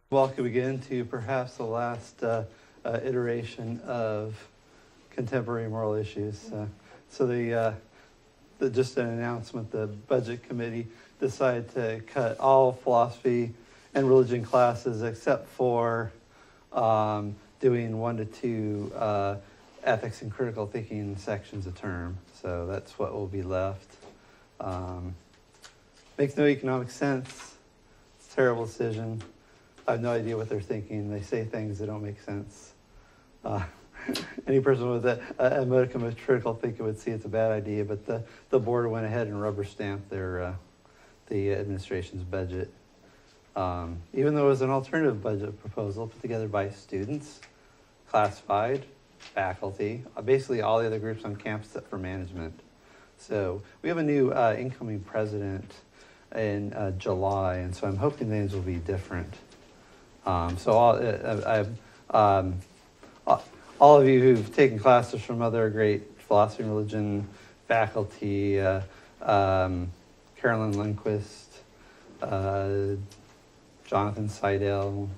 Well, could we get into perhaps the last iteration of contemporary moral issues? Just an announcement, the Budget Committee decided to cut all philosophy and religion classes except for doing 1 to 2 ethics and critical thinking sections a term. So that's what will be left. Makes no economic sense. It's a terrible decision. I have no idea what they're thinking. They say things that don't make sense. Any person with a modicum of critical thinking would see it's a bad idea, but the board went ahead and rubber stamped the administration's budget. Even though it was an alternative budget proposal put together by students, classified, faculty, basically all the other groups on campus except for management. So we have a new incoming president in July, and so I'm hoping things will be different. All of you who've taken classes from other great philosophy and religion faculty, Carolyn Lindquist, Jonathan Seidel,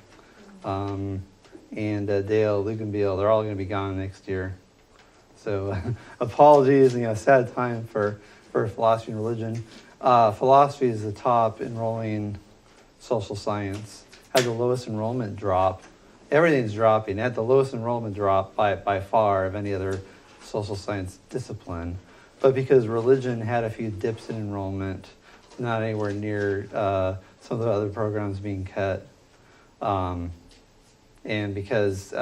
and Dale Luganbiel, they're all going to be gone next year. So apologies, sad time for philosophy and religion. Philosophy is the top enrolling social science. Had the lowest enrollment drop. Everything's dropping. It had the lowest enrollment drop by far of any other social science discipline. But because religion had a few dips in enrollment, not anywhere near some of the other programs being cut. And because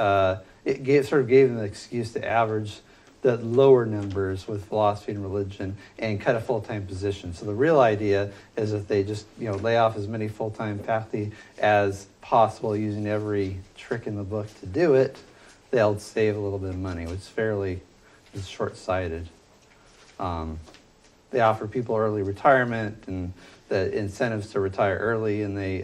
it sort of gave them the excuse to average the lower numbers with philosophy and religion and cut a full-time position. So the real idea is that they just lay off as many full-time faculty as possible using every trick in the book to do it, they'll save a little bit of money, which is short-sighted. They offer people early retirement and the incentives to retire early, and then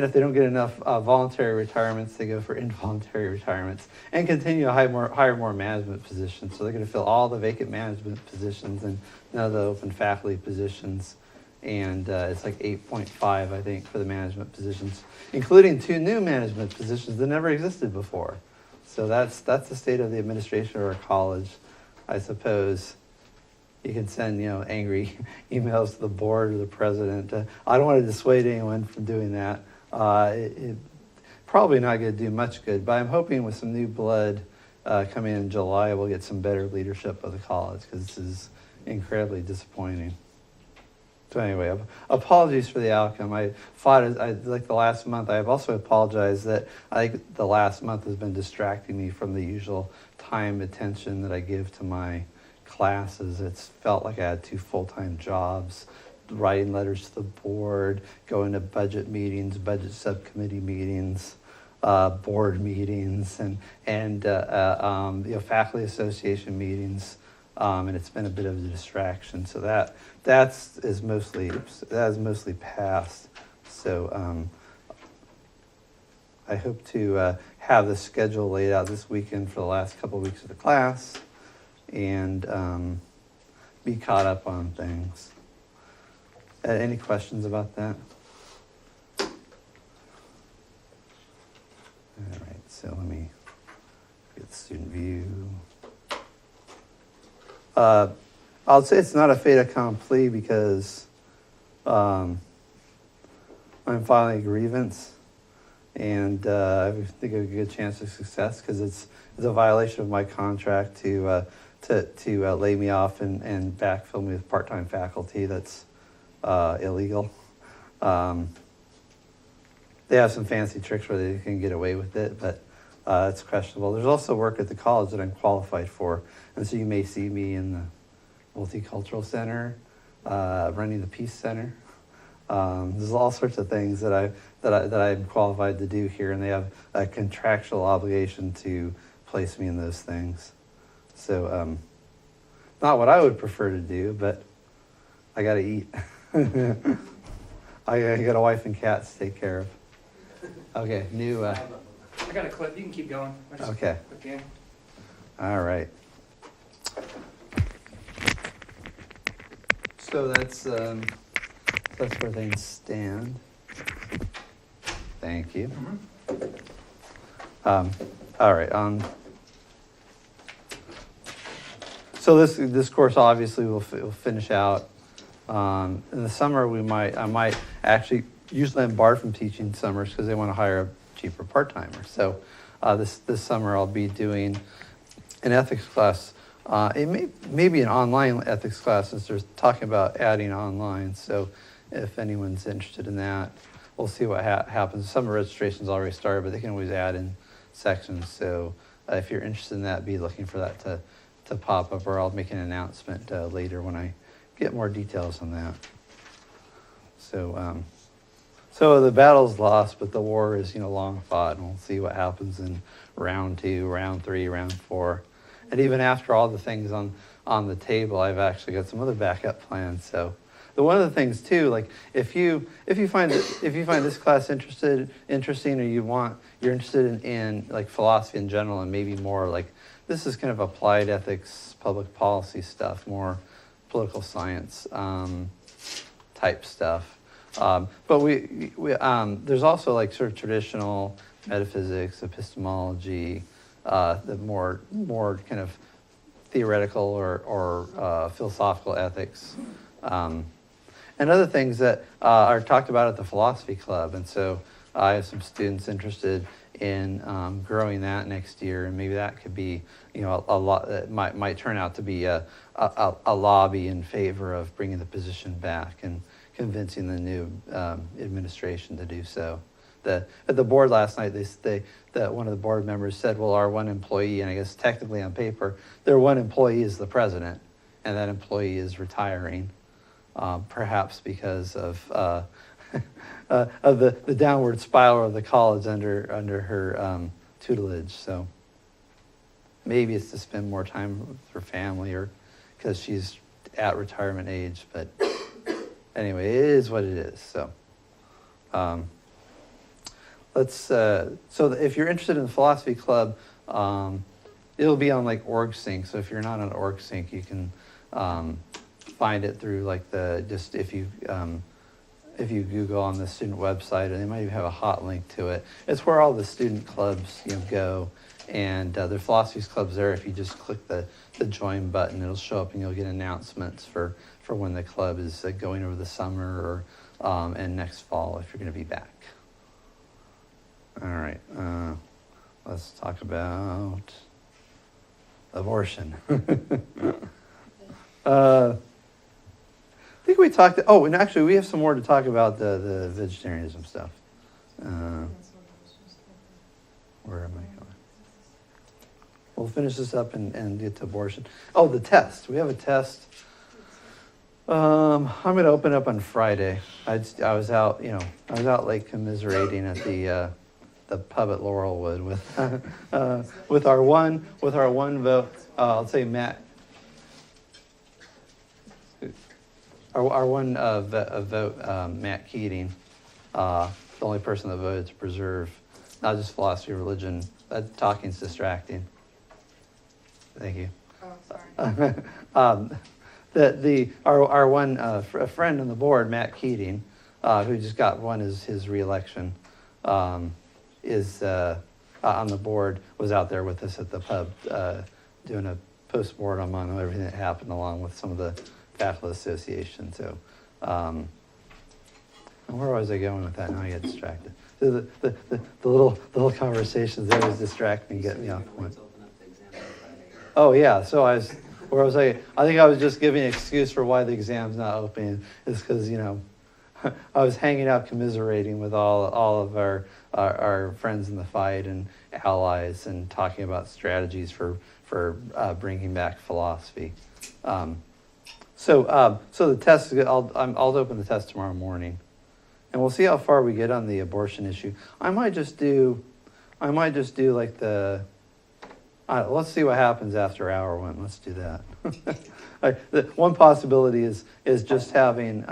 if they don't get enough voluntary retirements, they go for involuntary retirements and continue to hire more management positions. So they're going to fill all the vacant management positions and none of the open faculty positions. And it's like 8.5, I think, for the management positions, including 2 new management positions that never existed before. So that's the state of the administration of our college. I suppose you can send angry emails to the board or the president. I don't want to dissuade anyone from doing that. It probably not going to do much good, but I'm hoping with some new blood coming in July, we'll get some better leadership of the college, because this is incredibly disappointing. So anyway, apologies for the outcome. Like the last month, I have also apologized that I think the last month has been distracting me from the usual time, attention that I give to my classes. It's felt like I had 2 full-time jobs, writing letters to the board, going to budget meetings, budget subcommittee meetings, board meetings, and faculty association meetings. And it's been a bit of a distraction. So that is mostly past. So I hope to have the schedule laid out this weekend for the last couple of weeks of the class and be caught up on things. Any questions about that? All right, so let me get student view. I'll say it's not a fait accompli because I'm filing a grievance, and I think I have a good chance of success because it's a violation of my contract to lay me off and backfill me with part-time faculty. That's illegal. They have some fancy tricks where they can get away with it, but it's questionable. There's also work at the college that I'm qualified for, and so you may see me in the Multicultural Center, running the Peace Center. There's all sorts of things that I'm qualified to do here, and they have a contractual obligation to place me in those things. So, not what I would prefer to do, but I got to eat. I got a wife and cats to take care of. Okay, new. I got a clip. You can keep going. Okay. All right. So that's that's where things stand. Thank you. All right. So this course obviously will finish out. In the summer, I might actually, usually I'm barred from teaching summers because they want to hire a cheaper part-timer. So this summer I'll be doing an ethics class. It may be an online ethics class since they're talking about adding online. So if anyone's interested in that, we'll see what happens. Summer registration's already started, but they can always add in sections. So if you're interested in that, be looking for that to pop up, or I'll make an announcement later when I get more details on that. So the battle's lost, but the war is long fought, and we'll see what happens in round 2, round 3, round 4. And even after all the things on the table, I've actually got some other backup plans. So one of the things too, like if you find this class interesting, or you're interested in like philosophy in general, and maybe more like this is kind of applied ethics, public policy stuff, more political science type stuff. But we there's also like sort of traditional metaphysics, epistemology, the more kind of theoretical or philosophical ethics, and other things that are talked about at the philosophy club. And so I have some students interested in growing that next year, and maybe that could be a lot that might turn out to be a lobby in favor of bringing the position back and convincing the new administration to do so. At the board last night, that one of the board members said, well, our one employee, and I guess technically on paper, their one employee is the president, and that employee is retiring, perhaps because of the downward spiral of the college under her tutelage. So maybe it's to spend more time with her family, or because she's at retirement age. But anyway, it is what it is. So so if you're interested in the philosophy club, it'll be on like OrgSync. So if you're not on OrgSync, you can find it through like if you Google on the student website, and they might even have a hot link to it. It's where all the student clubs go, and the philosophy clubs there. If you just click the join button, it'll show up, and you'll get announcements for when the club is going over the summer, or and next fall if you're going to be back. All right, let's talk about abortion. I think we talked. Oh, and actually, we have some more to talk about the vegetarianism stuff. Where am I going? We'll finish this up and get to abortion. Oh, the test. We have a test. I'm going to open up on Friday. I was out like commiserating at the pub at Laurelwood with our one vote. I'll say Matt. Our one vote, Matt Keating, the only person that voted to preserve not just philosophy, religion. Talking's distracting. Thank you. Oh, sorry. Our one friend on the board, Matt Keating, who just won his re-election, is on the board, was out there with us at the pub doing a post-mortem on everything that happened, along with some of the faculty association. So where was I going with that? Now I get distracted. So the little conversations that was distracting, get me off point. Oh yeah, so where was I? I think I was just giving an excuse for why the exam's not opening. Is because I was hanging out commiserating with all of our friends in the fight and allies, and talking about strategies for bringing back philosophy. So the test, I'll open the test tomorrow morning, and we'll see how far we get on the abortion issue. I might just do like let's see what happens after hour 1. Let's do that. One possibility is just having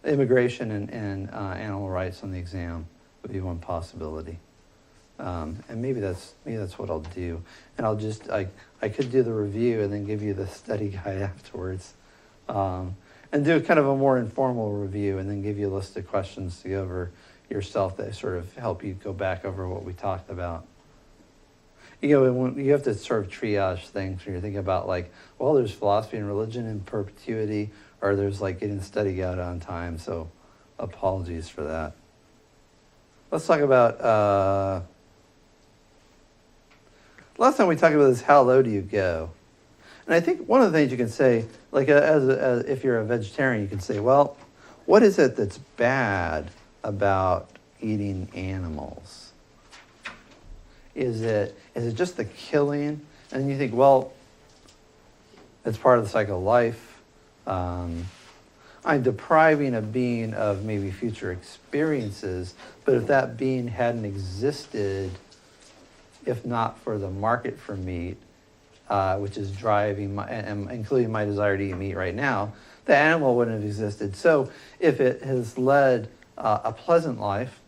immigration and animal rights on the exam would be one possibility. And maybe that's what I'll do. And I'll just I could do the review and then give you the study guide afterwards. and do kind of a more informal review, and then give you a list of questions to go over yourself that sort of help you go back over what we talked about. You have to sort of triage things when you're thinking about like, well, there's philosophy and religion in perpetuity, or there's like getting the study guide on time, so apologies for that. Let's talk about, last time we talked about this, how low do you go? And I think one of the things you can say, like as if you're a vegetarian, you can say, well, what is it that's bad about eating animals? Is it just the killing? And you think, well, it's part of the cycle of life. I'm depriving a being of maybe future experiences, but if that being hadn't existed, if not for the market for meat, which is driving and including my desire to eat meat right now, the animal wouldn't have existed. So if it has led a pleasant life,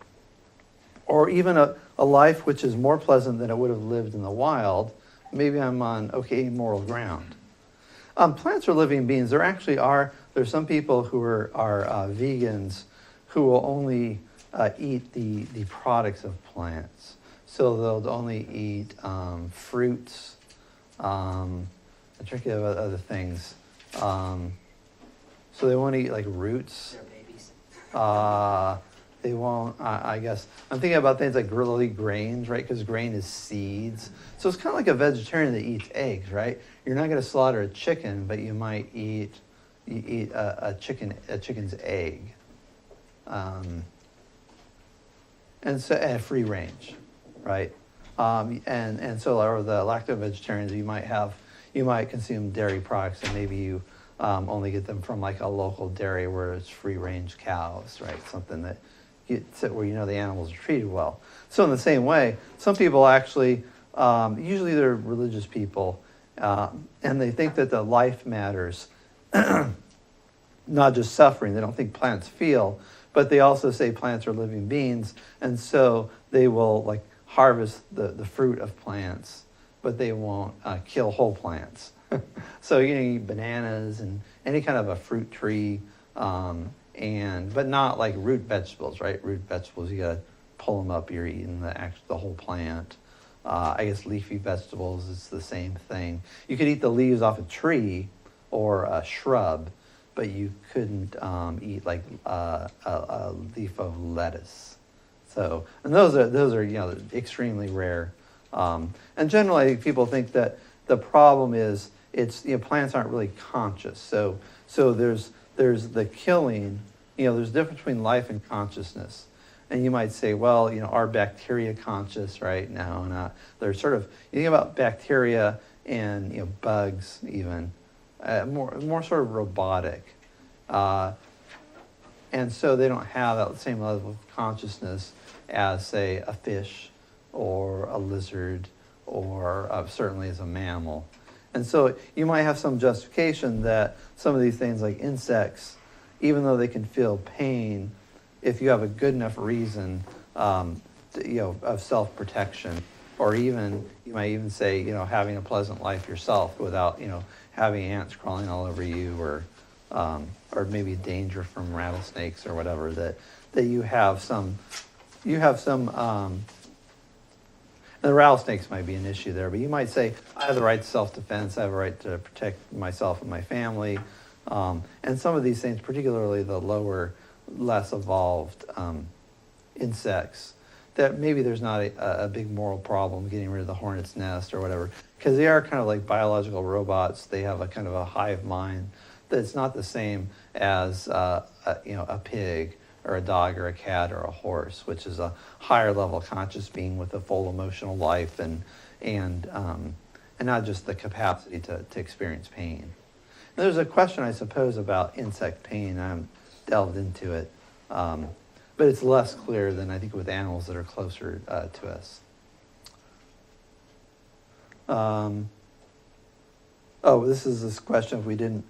or even a life which is more pleasant than it would have lived in the wild, maybe I'm on okay moral ground. Plants are living beings. There's some people who are vegans who will only eat the products of plants. So they'll only eat fruits. I'm thinking of other things. So they won't eat like roots. They're babies. They won't, I guess. I'm thinking about things like really grains, right? Because grain is seeds. So it's kind of like a vegetarian that eats eggs, right? You're not going to slaughter a chicken, but you might eat a chicken's egg. And free range, right? And so, or the lacto-vegetarians, you might consume dairy products, and maybe you only get them from like a local dairy where it's free-range cows, right? Something that where you know the animals are treated well. So in the same way, some people actually, usually they're religious people, and they think that the life matters, not just suffering. They don't think plants feel, but they also say plants are living beings, and so they will like harvest the fruit of plants, but they won't kill whole plants. So you eat bananas and any kind of a fruit tree, but not like root vegetables, right? Root vegetables, you gotta pull them up. You're eating the whole plant. I guess leafy vegetables is the same thing. You could eat the leaves off a tree or a shrub, but you couldn't eat like a leaf of lettuce. So, and those are extremely rare. And generally, people think that the problem is plants aren't really conscious. So there's the killing. There's a difference between life and consciousness. And you might say, well, are bacteria conscious right now? And they're sort of, you think about bacteria and bugs even, more sort of robotic. And so they don't have that same level of consciousness as, say, a fish or a lizard or certainly as a mammal. And so you might have some justification that some of these things like insects, even though they can feel pain, if you have a good enough reason, of self-protection, or even, you might even say, having a pleasant life yourself without, having ants crawling all over you, or maybe danger from rattlesnakes or whatever, that you have some, and the rattlesnakes might be an issue there, but you might say, I have the right to self-defense, I have a right to protect myself and my family. And some of these things, particularly the lower, less evolved insects, that maybe there's not a big moral problem getting rid of the hornet's nest or whatever, because they are kind of like biological robots. They have a kind of a hive mind that's not the same as a pig or a dog or a cat or a horse, which is a higher level conscious being with a full emotional life and not just the capacity to experience pain. And there's a question, I suppose, about insect pain. I haven't delved into it, but it's less clear than I think with animals that are closer to us. This is this question if we didn't.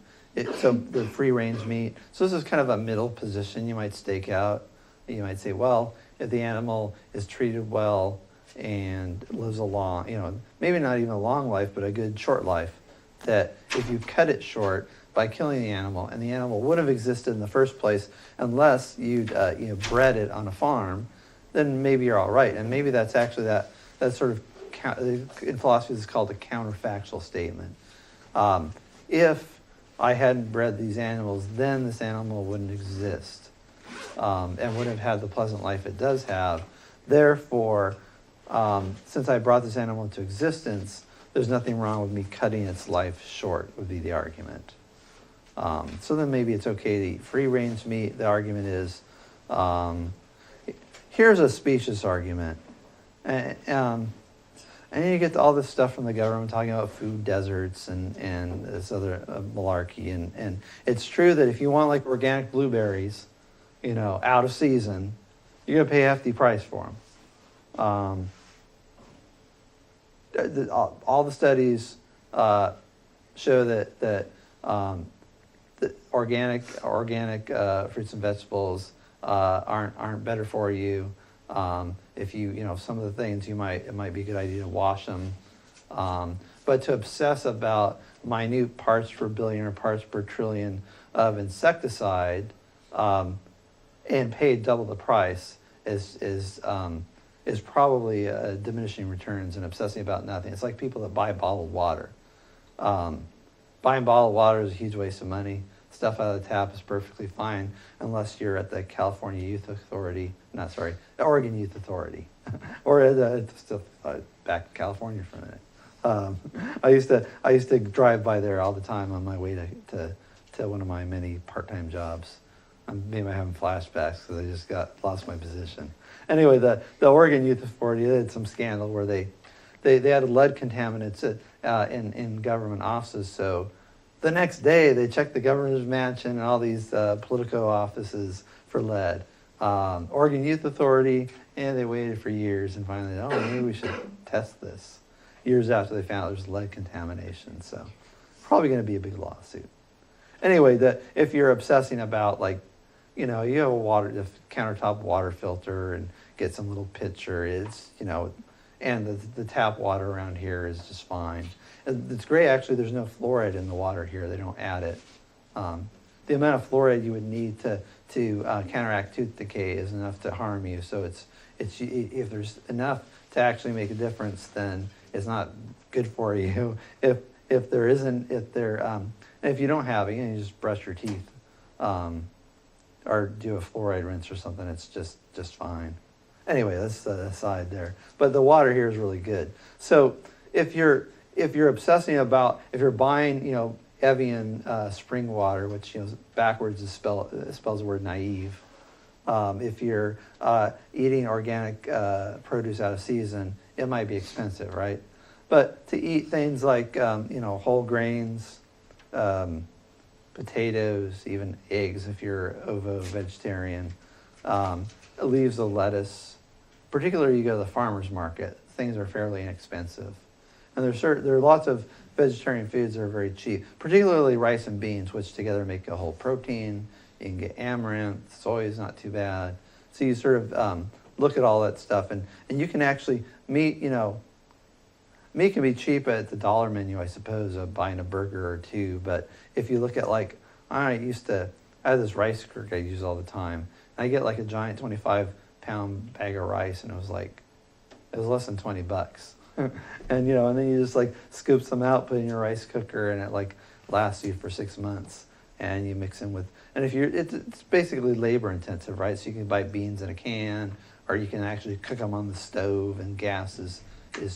So the free-range meat. So this is kind of a middle position you might stake out. You might say, well, if the animal is treated well and lives a long, maybe not even a long life, but a good short life, that if you cut it short by killing the animal, and the animal would have existed in the first place unless you'd bred it on a farm, then maybe you're all right. And maybe that's actually that sort of, in philosophy, this is called a counterfactual statement. If I hadn't bred these animals, then this animal wouldn't exist, and wouldn't have had the pleasant life it does have. Therefore, since I brought this animal into existence, there's nothing wrong with me cutting its life short, would be the argument. So then maybe it's okay to eat free-range meat. The argument is, here's a specious argument. And you get all this stuff from the government talking about food deserts and this other malarkey. And it's true that if you want like organic blueberries, out of season, you're going to pay a hefty price for them. All the studies show that organic fruits and vegetables aren't better for you. If some of the things it might be a good idea to wash them. But to obsess about minute parts per billion or parts per trillion of insecticide and pay double the price is probably diminishing returns and obsessing about nothing. It's like people that buy bottled water. Buying bottled water is a huge waste of money. Stuff out of the tap is perfectly fine unless you're at the California Youth Authority, the Oregon Youth Authority, or still back in California for a minute. I used to drive by there all the time on my way to one of my many part-time jobs. Maybe I'm having flashbacks because I just lost my position. Anyway, the Oregon Youth Authority had some scandal where they had lead contaminants in government offices. So the next day they checked the governor's mansion and all these Politico offices for lead. Oregon Youth Authority, and they waited for years and finally, maybe we should test this. Years after they found out there's lead contamination. So probably going to be a big lawsuit. Anyway, if you're obsessing about you have a countertop water filter and get some little pitcher, and the tap water around here is just fine. It's great, actually, there's no fluoride in the water here. They don't add it. The amount of fluoride you would need to counteract tooth decay is enough to harm you. So if there's enough to actually make a difference, then it's not good for you. If you don't have it, you just brush your teeth, or do a fluoride rinse or something. It's just fine. Anyway, that's the aside there. But the water here is really good. So if you're obsessing about, if you're buying, Evian spring water, which backwards spells the word naive. If you're eating organic produce out of season, it might be expensive, right? But to eat things like whole grains, potatoes, even eggs, if you're ovo-vegetarian, leaves of lettuce. Particularly, you go to the farmer's market, things are fairly inexpensive. And there are lots of vegetarian foods that are very cheap, particularly rice and beans, which together make a whole protein. You can get amaranth, soy is not too bad. So you sort of look at all that stuff, and you can actually, meat can be cheap at the dollar menu, I suppose, of buying a burger or two. But if you look at I had this rice cooker I use all the time. And I get a giant 25-pound bag of rice, and it was less than $20. and then you just scoop some out, put in your rice cooker, and it lasts you for 6 months. And you mix in with, and it's basically labor intensive, right? So you can buy beans in a can, or you can actually cook them on the stove, and gas is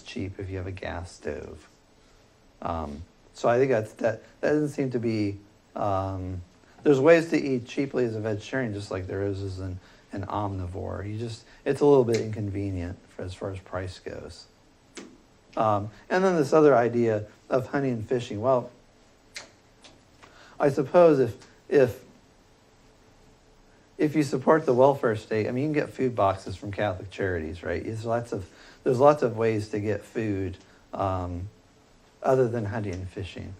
cheap if you have a gas stove. So I think that doesn't seem to be, there's ways to eat cheaply as a vegetarian, just like there is as an omnivore. It's a little bit inconvenient as far as price goes. And then this other idea of hunting and fishing. Well, I suppose if you support the welfare state, you can get food boxes from Catholic Charities, right? There's lots of ways to get food other than hunting and fishing.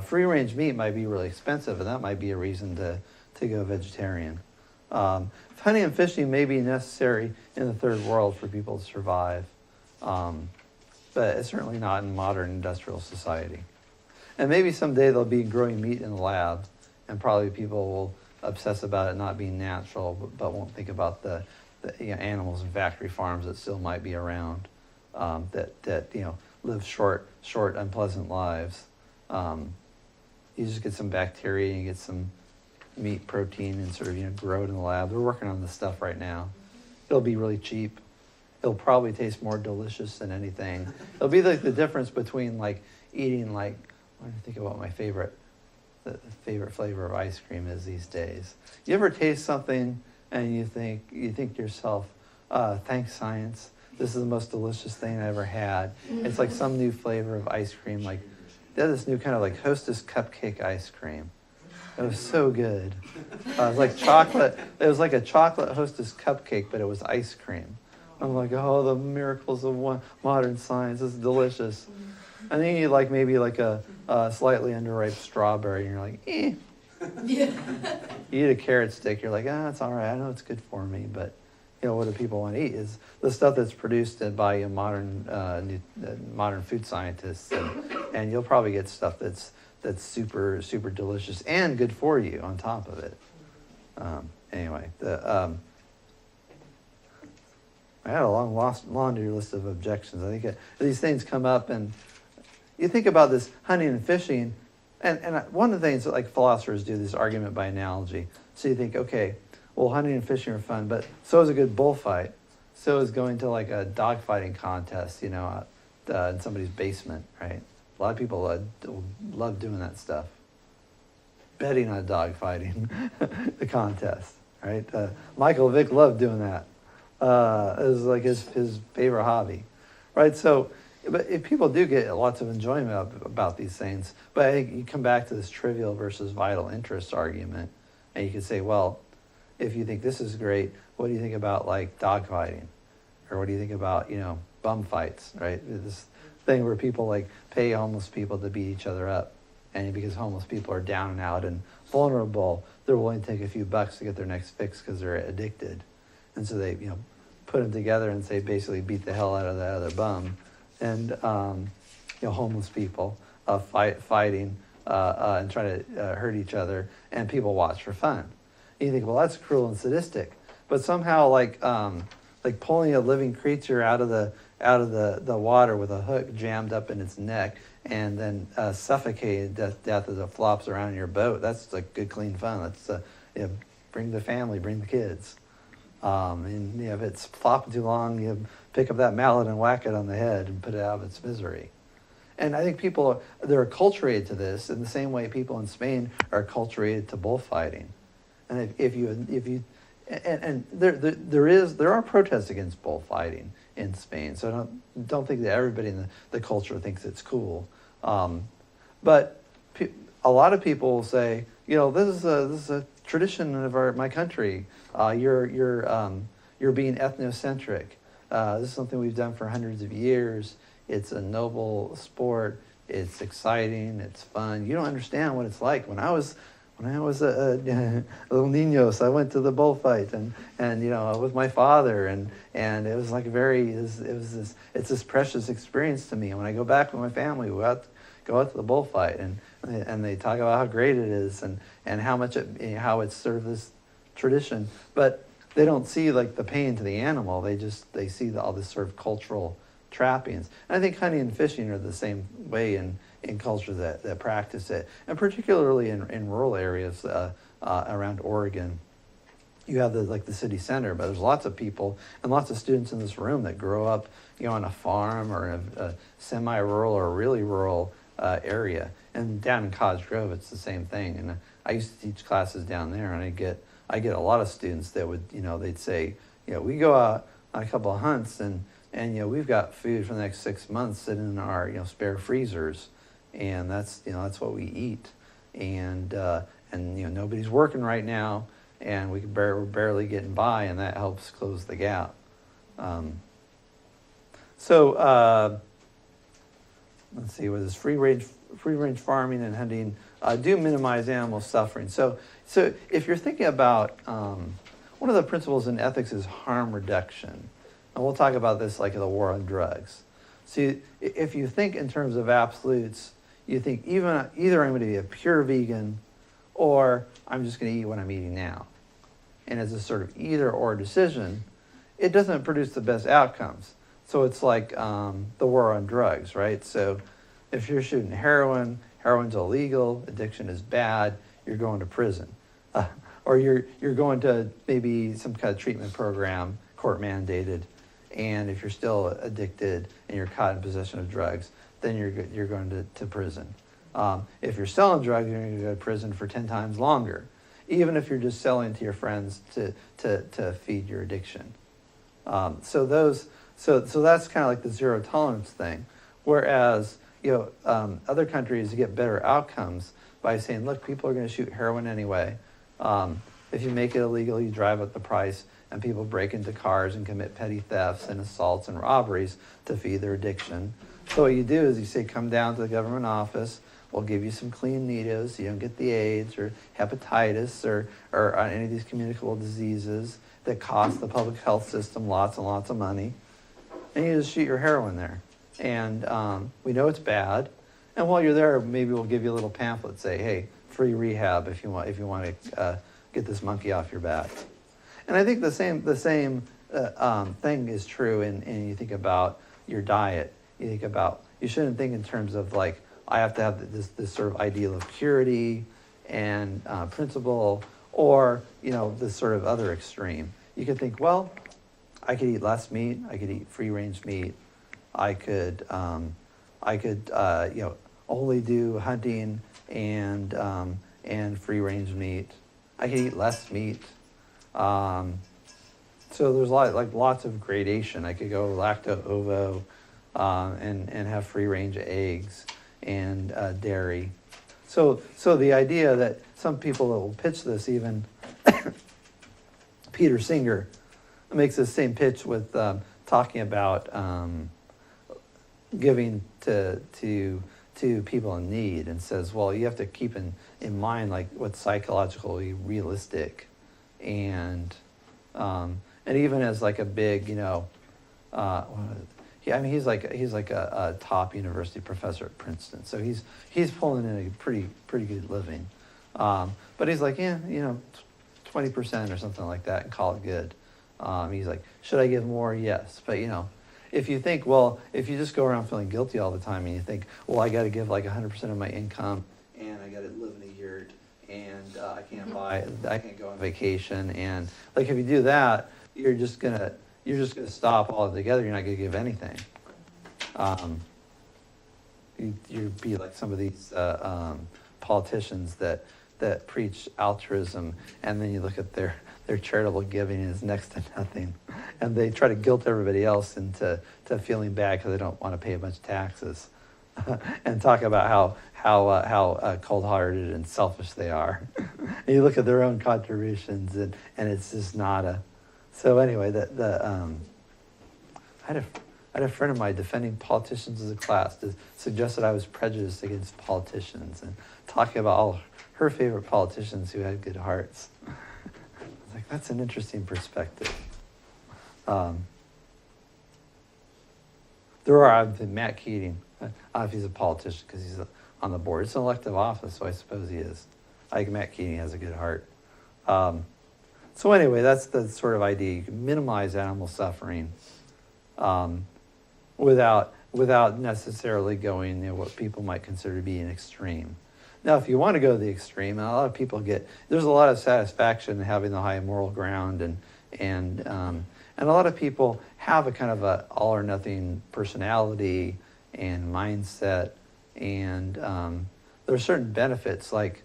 Free-range meat might be really expensive, and that might be a reason to go vegetarian. Hunting and fishing may be necessary in the third world for people to survive, but it's certainly not in modern industrial society. And maybe someday they'll be growing meat in the lab, and probably people will obsess about it not being natural, but won't think about the animals in factory farms that still might be around, that live short, unpleasant lives. You just get some bacteria, and you get some meat protein, and sort of grow it in the lab. They're working on this stuff right now. It'll be really cheap. It'll probably taste more delicious than anything. It'll be like the difference between like eating like, I'm trying to think about the favorite flavor of ice cream is these days. You ever taste something and you think to yourself, thanks science, this is the most delicious thing I ever had. It's like some new flavor of ice cream. Like they had this new kind of like Hostess cupcake ice cream. It was so good. It was like chocolate. It was like a chocolate Hostess cupcake, but it was ice cream. I'm like, oh, the miracles of modern science. This is delicious. And then you like maybe like a slightly underripe strawberry, and you're like, eh. Yeah. You eat a carrot stick, you're like, it's all right. I know it's good for me, but what do people want to eat? Is the stuff that's produced by modern food scientists, and you'll probably get stuff that's super delicious and good for you on top of it. Anyway, I had a long laundry list of objections. I think these things come up, and you think about this hunting and fishing, and one of the things that like philosophers do, this argument by analogy. So you think, okay, well, hunting and fishing are fun, but so is a good bullfight. So is going to like a dogfighting contest, in somebody's basement, right? A lot of people love doing that stuff. Betting on dogfighting, the contest, right? Michael Vick loved doing that. It was like his favorite hobby, right? So, but if people do get lots of enjoyment about these things, but I think you come back to this trivial versus vital interest argument, and you could say, well, if you think this is great, what do you think about like dogfighting, or what do you think about bum fights, right? This thing where people like pay homeless people to beat each other up, and because homeless people are down and out and vulnerable, they're willing to take a few bucks to get their next fix because they're addicted. And so they, put them together and say basically beat the hell out of that other bum, and homeless people fighting and trying to hurt each other, and people watch for fun. And you think, well, that's cruel and sadistic, but somehow like pulling a living creature out of the water with a hook jammed up in its neck, and then suffocated death as it flops around in your boat. That's like good, clean fun. That's bring the family, bring the kids. And if it's flopping too long, you pick up that mallet and whack it on the head and put it out of its misery. And I think they're acculturated to this in the same way people in Spain are acculturated to bullfighting. And there are protests against bullfighting in Spain, so don't think that everybody in the culture thinks it's cool. But a lot of people will say, this is a tradition of my country. You're being ethnocentric. This is something we've done for hundreds of years. It's a noble sport. It's exciting. It's fun. You don't understand what it's like. When I was a little niño, so I went to the bullfight and with my father, and it was like it's this precious experience to me. And when I go back with my family, we go out to the bullfight, and they talk about how great it is and how much how it's sort of this tradition, but they don't see like the pain to the animal. They see all this sort of cultural trappings. And I think hunting and fishing are the same way in cultures that practice it, and particularly in rural areas around Oregon. You have the city center, but there's lots of people and lots of students in this room that grow up on a farm or in a semi-rural or really rural area. And down in Cottage Grove, it's the same thing. And I used to teach classes down there, and I get a lot of students that would, they'd say, we go out on a couple of hunts, and we've got food for the next 6 months sitting in our spare freezers, and that's what we eat, and nobody's working right now, and we're barely getting by, and that helps close the gap. Let's see, with this free range farming and hunting do minimize animal suffering. So if you're thinking about one of the principles in ethics is harm reduction, and we'll talk about this like in the war on drugs. See, if you think in terms of absolutes, you think either I'm going to be a pure vegan or I'm just going to eat what I'm eating now. And as a sort of either or decision, it doesn't produce the best outcomes. So it's like the war on drugs, right? So if you're shooting heroin, heroin's illegal, addiction is bad, you're going to prison. Or you're going to maybe some kind of treatment program, court mandated, and if you're still addicted and you're caught in possession of drugs, then you're going to prison. If you're selling drugs, you're going to go to prison for 10 times longer, even if you're just selling to your friends to feed your addiction. So that's kind of like the zero tolerance thing. Whereas other countries get better outcomes by saying, look, people are going to shoot heroin anyway. If you make it illegal, you drive up the price, and people break into cars and commit petty thefts and assaults and robberies to feed their addiction. So what you do is you say, come down to the government office, we'll give you some clean needles so you don't get the AIDS or hepatitis or any of these communicable diseases that cost the public health system lots and lots of money. And you just shoot your heroin there. And we know it's bad. And while you're there, maybe we'll give you a little pamphlet, say, hey, free rehab if you want to get this monkey off your back. And I think the same thing is true in you think about your diet. You think about, you shouldn't think in terms of like, I have to have this sort of ideal of purity and principle, or this sort of other extreme. You could think, well, I could eat less meat. I could eat free-range meat. I could only do hunting and free-range meat. I could eat less meat. So there's lots of gradation. I could go lacto-ovo and have free-range eggs and dairy. So the idea that some people that will pitch this, even Peter Singer makes the same pitch with talking about giving to people in need, and says, well, you have to keep in mind like what's psychologically realistic, and even as like a big, he's like a top university professor at Princeton, so he's pulling in a pretty good living, but he's like 20% or something like that and call it good. He's like, should I give more? Yes, but if you think, well, if you just go around feeling guilty all the time and you think, well, I got to give like 100% of my income, and I got to live in a yurt, and I can't go on vacation, and like if you do that, you're just gonna stop altogether. You're not gonna give anything. You'd be like some of these politicians that preach altruism, and then you look at their charitable giving is next to nothing, and they try to guilt everybody else into feeling bad because they don't want to pay a bunch of taxes, and talk about how cold-hearted and selfish they are. And you look at their own contributions, and it's just nada. So anyway, I had a friend of mine defending politicians as a class to suggest that I was prejudiced against politicians, and talking about all her favorite politicians who had good hearts. Like, that's an interesting perspective. There are Matt Keating. I don't know if he's a politician because he's on the board. It's an elective office, so I suppose he is. I think Matt Keating has a good heart. So anyway, that's the sort of idea. You can minimize animal suffering without necessarily going what people might consider to be an extreme. Now, if you want to go to the extreme, and a lot of people there's a lot of satisfaction in having the high moral ground, and a lot of people have a kind of a all or nothing personality and mindset, and there are certain benefits, like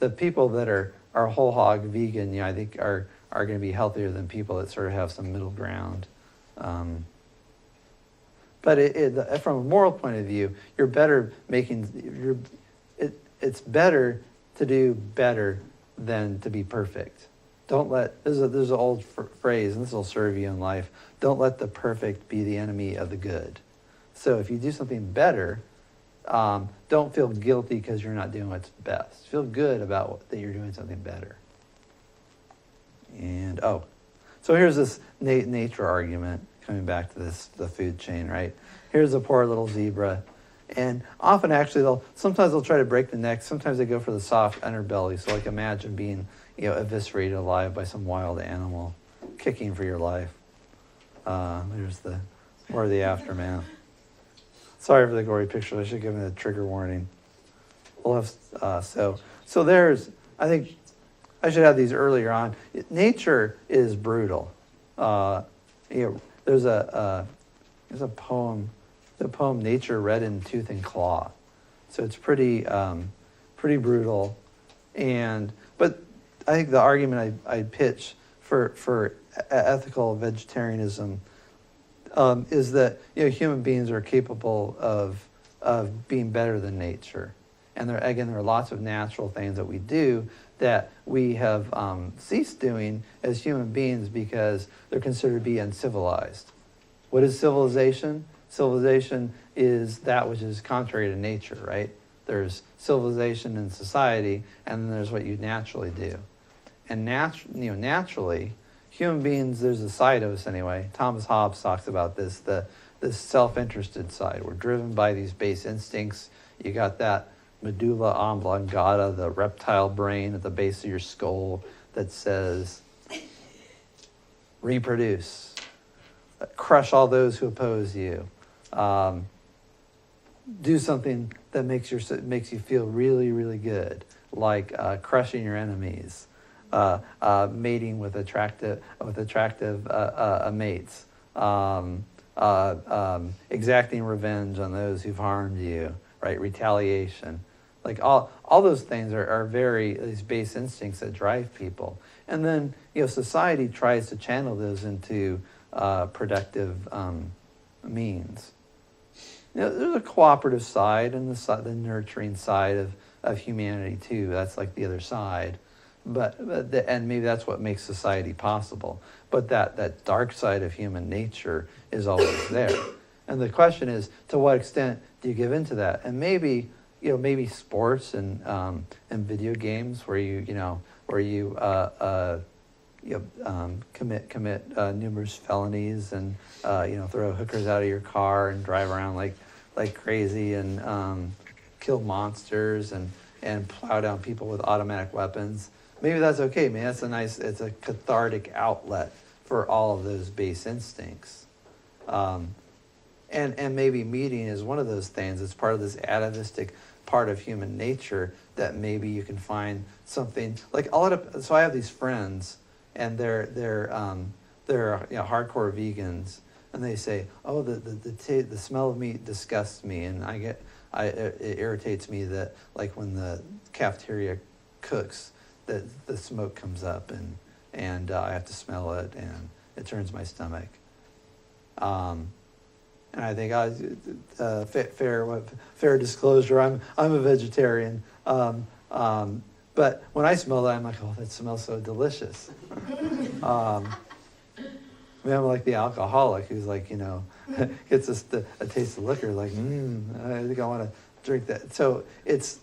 the people that are whole hog vegan, I think are going to be healthier than people that sort of have some middle ground. But from a moral point of view, it's better to do better than to be perfect. There's an old phrase, and this will serve you in life, don't let the perfect be the enemy of the good. So if you do something better, don't feel guilty because you're not doing what's best. Feel good about that you're doing something better. And, so here's this nature argument, coming back to the food chain, right? Here's a poor little zebra, And often actually sometimes they'll try to break the neck, sometimes they go for the soft underbelly. So like imagine being, eviscerated alive by some wild animal, kicking for your life. There's more of the aftermath. Sorry for the gory picture, I should give it a trigger warning. We'll have, so there's, I think, I should have these earlier on. Nature is brutal. There's a poem, the poem "Nature Red in Tooth and Claw," so it's pretty brutal. But I think the argument I pitch for ethical vegetarianism is that human beings are capable of being better than nature, and there are lots of natural things that we do that we have ceased doing as human beings because they're considered to be uncivilized. What is civilization? Civilization is that which is contrary to nature, right? There's civilization in society, and then there's what you naturally do. And naturally, human beings, there's a side of us anyway. Thomas Hobbes talks about this self-interested side. We're driven by these base instincts. You got that medulla oblongata, the reptile brain at the base of your skull that says, reproduce, crush all those who oppose you, do something that makes you feel really, really good, like crushing your enemies, mating with attractive mates, exacting revenge on those who've harmed you, right? Retaliation. Like all those things are these base instincts that drive people. And then, society tries to channel those into productive means. There's a cooperative side and the nurturing side of humanity too. That's like the other side. And maybe that's what makes society possible. But that dark side of human nature is always there. And the question is, to what extent do you give into that? And maybe sports and video games where you commit numerous felonies and throw hookers out of your car and drive around like crazy and kill monsters and plow down people with automatic weapons. Maybe that's okay. Maybe it's a cathartic outlet for all of those base instincts. And maybe meeting is one of those things. It's part of this atavistic part of human nature that maybe you can find something like so I have these friends and they're hardcore vegans, and they say, oh, the smell of meat disgusts me, and it irritates me that like when the cafeteria cooks that the smoke comes up and I have to smell it and it turns my stomach. And I think fair disclosure, I'm a vegetarian. But when I smell that, I'm like, oh, that smells so delicious. I'm like the alcoholic who's like, gets a taste of liquor, like, I think I want to drink that. So it's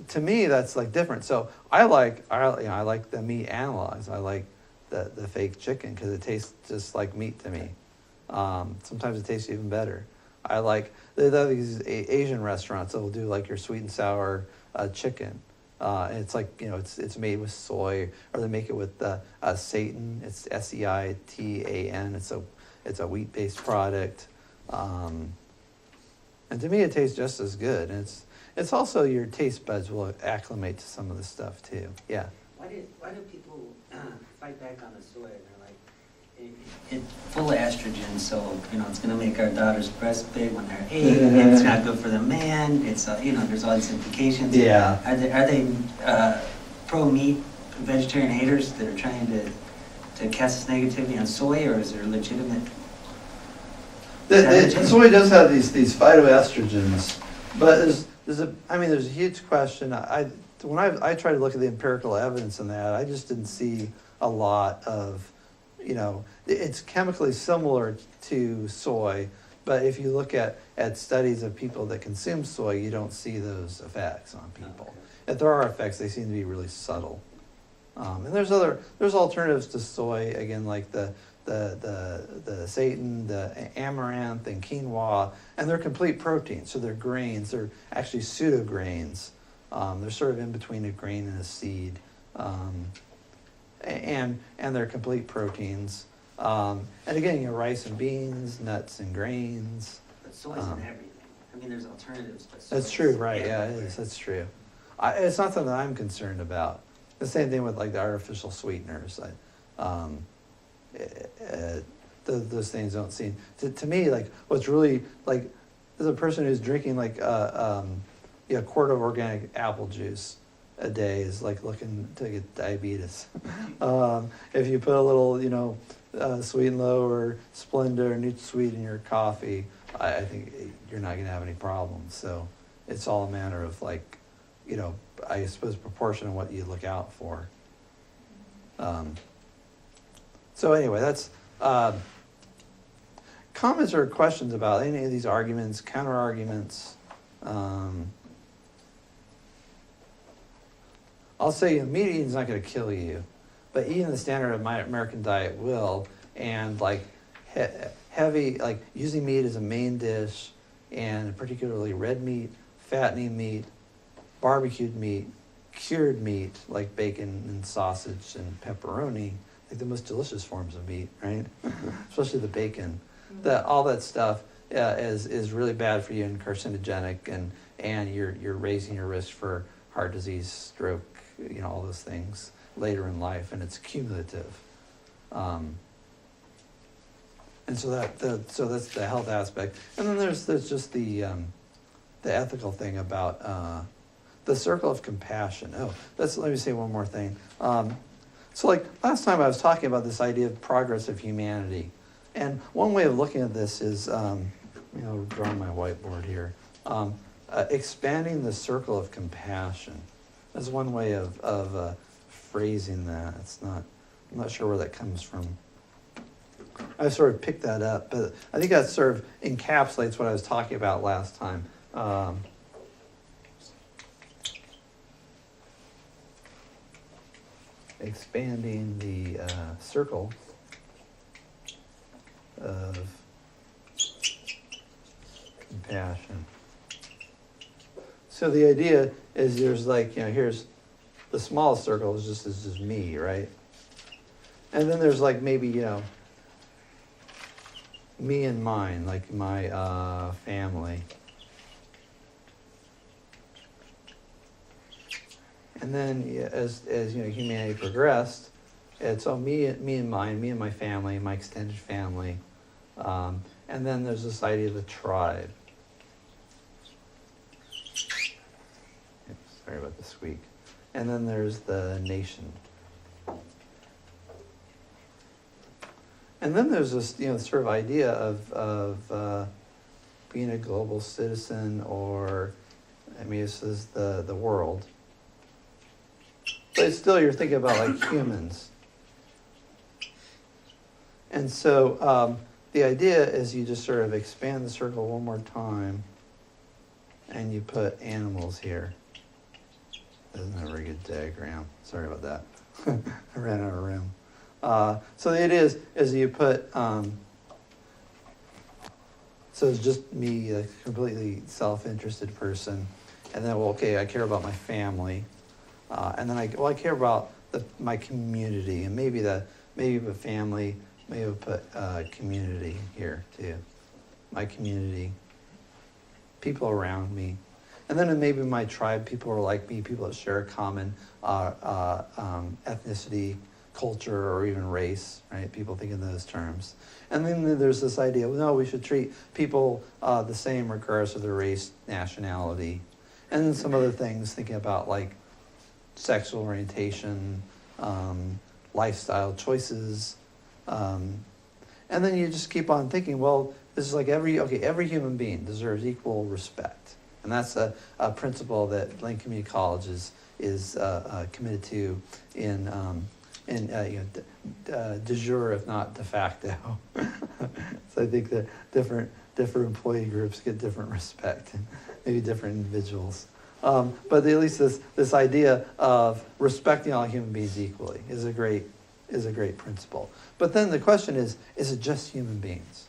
to me that's like different. So I like the meat analyzed. I like the fake chicken because it tastes just like meat to me. Sometimes it tastes even better. I like they have these Asian restaurants that will do like your sweet and sour chicken. And it's like it's made with soy, or they make it with seitan. It's seitan. It's a wheat-based product, and to me it tastes just as good. And it's also your taste buds will acclimate to some of the stuff too. Yeah. Why do people fight back on the soy? They're like, it's full of estrogen, so it's going to make our daughter's breasts big when they're 8. It's not good for the man. It's there's all these implications. Yeah. Are they pro-meat vegetarian haters that are trying to cast this negativity on soy, or is there legitimate? Soy does have these phytoestrogens, but there's a huge question. When I try to look at the empirical evidence in that, I just didn't see a lot of, it's chemically similar to soy, but if you look at studies of people that consume soy, you don't see those effects on people. Okay. If there are effects, they seem to be really subtle. And there's alternatives to soy, again, like the the seitan, the amaranth, and quinoa, and they're complete proteins. So they're grains. They're actually pseudo grains. They're sort of in between a grain and a seed, and they're complete proteins. And again, rice and beans, nuts and grains. But soy's in everything. I mean, there's alternatives, but That's soy's true, right? Yeah, it everywhere. is. That's true. It's not something I'm concerned about. The same thing with like the artificial sweeteners. Those things don't seem to me like what's really like as a person who's drinking like a quart of organic apple juice a day is like looking to get diabetes. If you put a little Sweet and Low or Splenda or NutraSweet in your coffee, I think you're not going to have any problems. So it's all a matter of like, I suppose proportion of what you look out for. So anyway, that's comments or questions about any of these arguments, counter arguments. I'll say meat eating is not going to kill you, but eating the standard of my American diet will, and like heavy, like using meat as a main dish, and particularly red meat, fattening meat, barbecued meat, cured meat like bacon and sausage and pepperoni, like the most delicious forms of meat, right? Especially the bacon. All that stuff is really bad for you and carcinogenic, and you're raising your risk for heart disease, stroke, all those things later in life, and it's cumulative. And so that's the health aspect, and then there's just the ethical thing about the circle of compassion. Let me say one more thing. So like last time I was talking about this idea of progress of humanity, and one way of looking at this is, I'll draw my whiteboard here, expanding the circle of compassion. That's one way of phrasing that. I'm not sure where that comes from. I sort of picked that up, but I think that sort of encapsulates what I was talking about last time. Expanding the circle of compassion. So the idea is there's like, here's the smallest circle is just me, right? And then there's like maybe, me and mine, like my family. And then as humanity progressed, it's me and mine, me and my family, my extended family. And then there's this idea of the tribe. Sorry about the squeak. And then there's the nation. And then there's this, sort of idea of being a global citizen, or, this is the world. But still, you're thinking about like humans. And so the idea is you just sort of expand the circle one more time, and you put animals here. That's not a very good diagram. Sorry about that. I ran out of room. So the idea is you put, so it's just me, a completely self-interested person, and then, I care about my family, and then I care about my community, and maybe the family, maybe put community here too, my community, people around me. And then maybe my tribe, people who are like me, people that share a common ethnicity, culture, or even race, right? People think in those terms. And then there's this idea, no, we should treat people the same regardless of their race, nationality. And then some other things, thinking about like sexual orientation, lifestyle choices. And then you just keep on thinking, well, this is like every human being deserves equal respect. And that's a principle that Lane Community College is committed to in de jure, if not de facto. So I think that different employee groups get different respect, and maybe different individuals. But at least this idea of respecting all human beings equally is a great is a great principle. But then the question is it just human beings?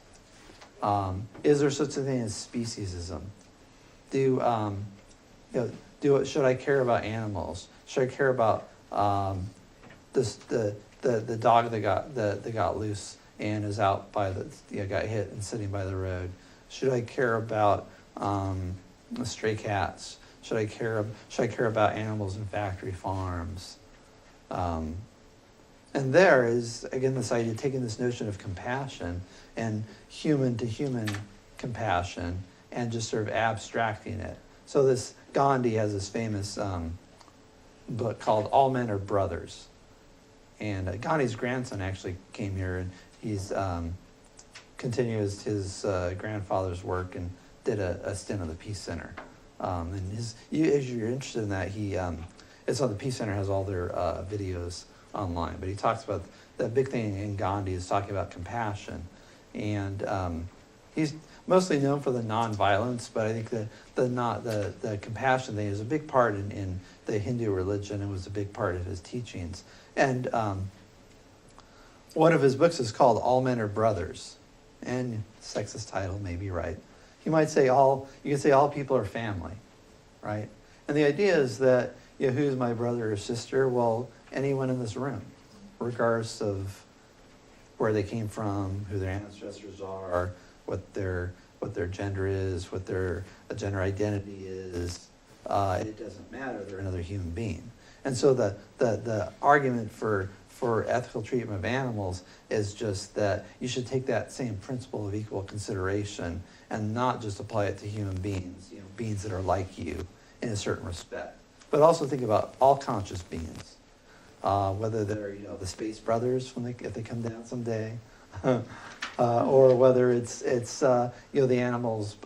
Is there such a thing as speciesism? Should I care about animals? Should I care about the dog that got loose and is out by got hit and sitting by the road? Should I care about the stray cats? Should I care about animals in factory farms? And there is, again, this idea of taking this notion of compassion and human-to-human compassion and just sort of abstracting it. So this Gandhi has this famous book called All Men Are Brothers. And Gandhi's grandson actually came here, and he's continues his grandfather's work and did a stint on the Peace Center. And as you're interested in that, it's on the Peace Center, has all their videos online. But he talks about the big thing in Gandhi is talking about compassion. And he's mostly known for the nonviolence, but I think the compassion thing is a big part in the Hindu religion and was a big part of his teachings. And one of his books is called All Men Are Brothers. And sexist title may be right. You might say you can say all people are family, right? And the idea is that, who's my brother or sister? Well, anyone in this room, regardless of where they came from, who their ancestors are, what their gender is, what their gender identity is. It doesn't matter. They're another human being. And so the argument for ethical treatment of animals is just that you should take that same principle of equal consideration and not just apply it to human beings, beings that are like you in a certain respect, but also think about all conscious beings, whether they're the space brothers if they come down someday, or whether it's the animals,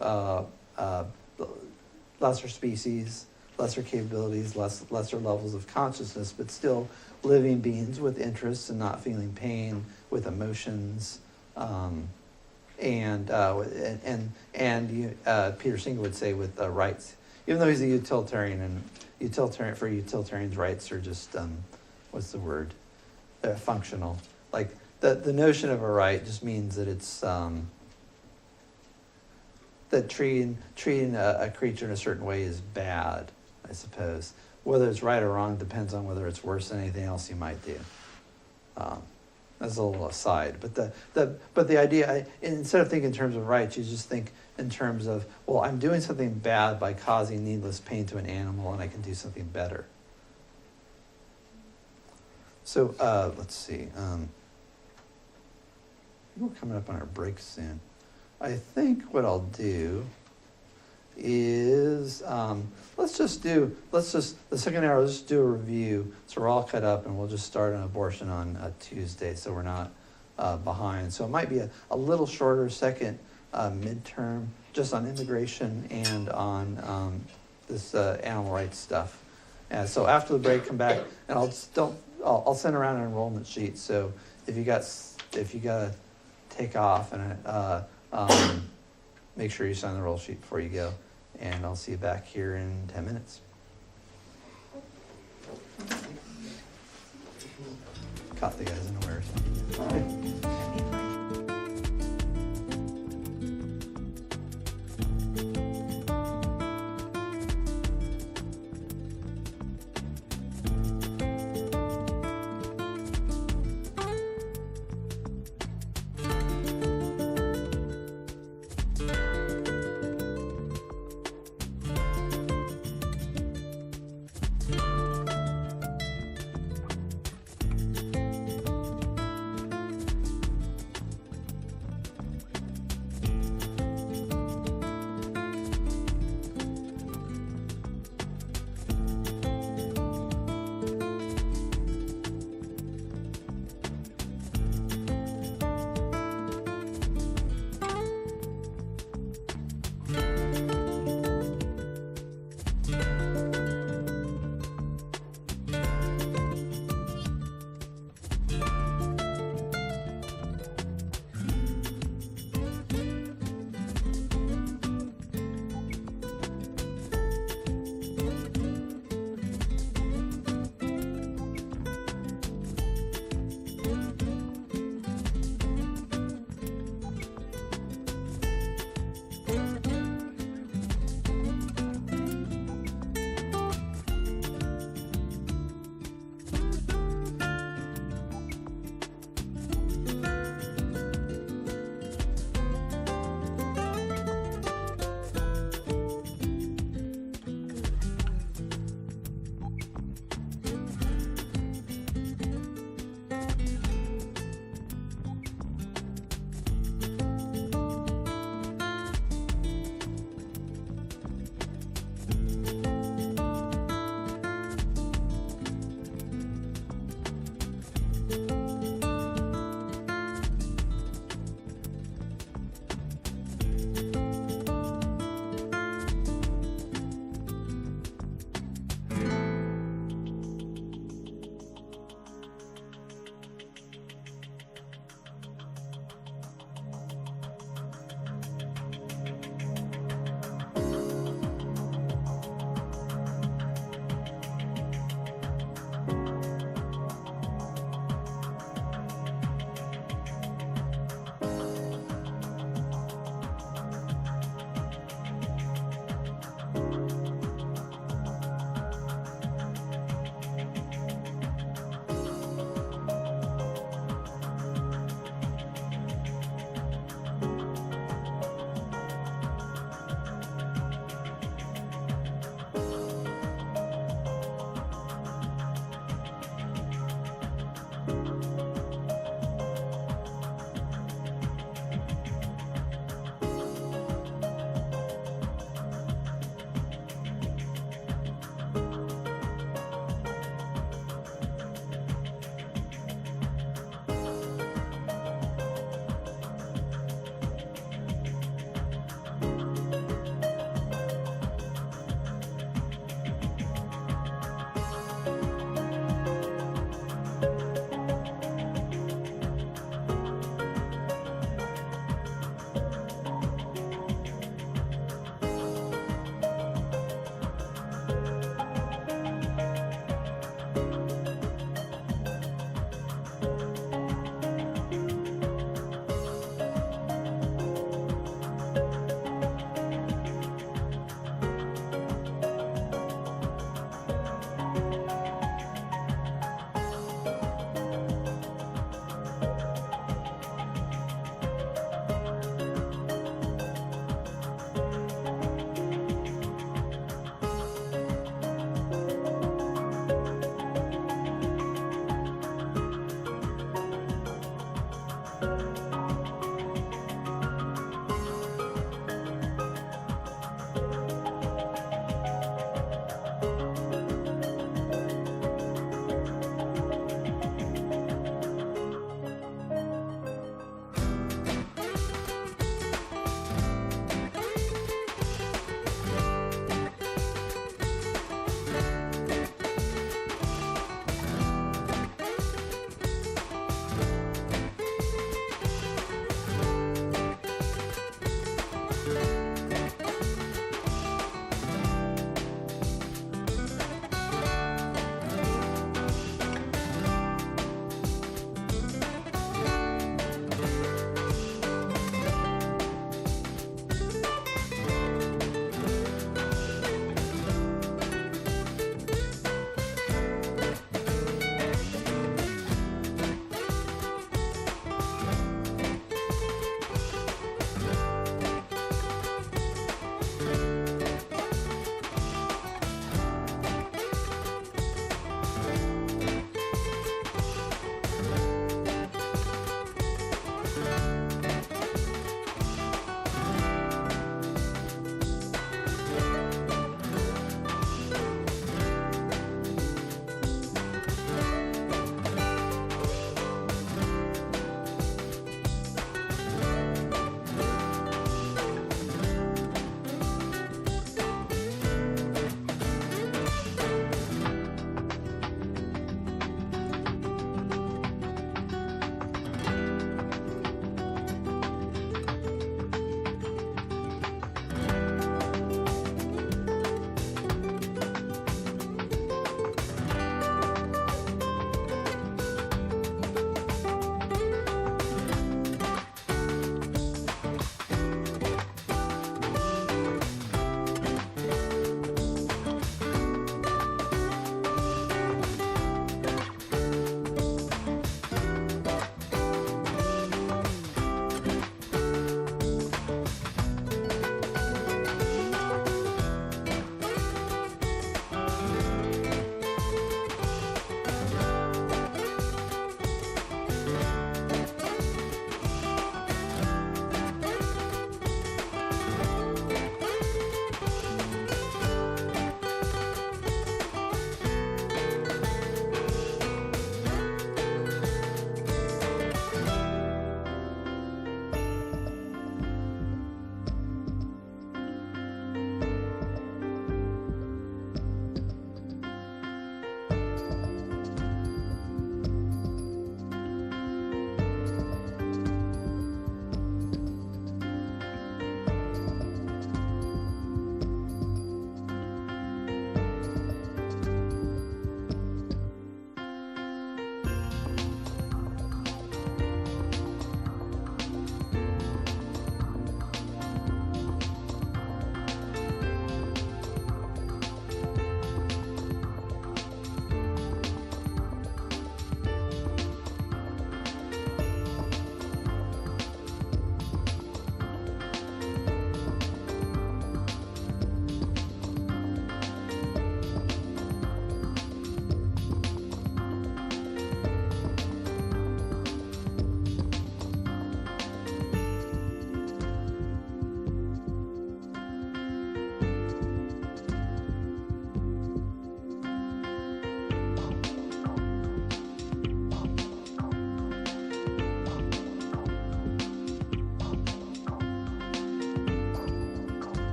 lesser species, lesser capabilities, lesser levels of consciousness, but still living beings with interests and not feeling pain, with emotions, and Peter Singer would say with rights, even though he's a utilitarian, and utilitarians rights are just what's the word? Functional. Like the notion of a right just means that it's that treating a creature in a certain way is bad, I suppose. Whether it's right or wrong depends on whether it's worse than anything else you might do. That's a little aside, but the idea, instead of thinking in terms of rights, you just think in terms of, well, I'm doing something bad by causing needless pain to an animal, and I can do something better. So let's see. We're coming up on our break soon. I think what I'll do is the second hour, let's just do a review so we're all cut up, and we'll just start an abortion on Tuesday so we're not behind. So it might be a little shorter second midterm just on immigration and on this animal rights stuff. And so after the break, come back, and I'll send around an enrollment sheet. So if you got to take off, and make sure you sign the roll sheet before you go. And I'll see you back here in 10 minutes. Caught the guys unawares.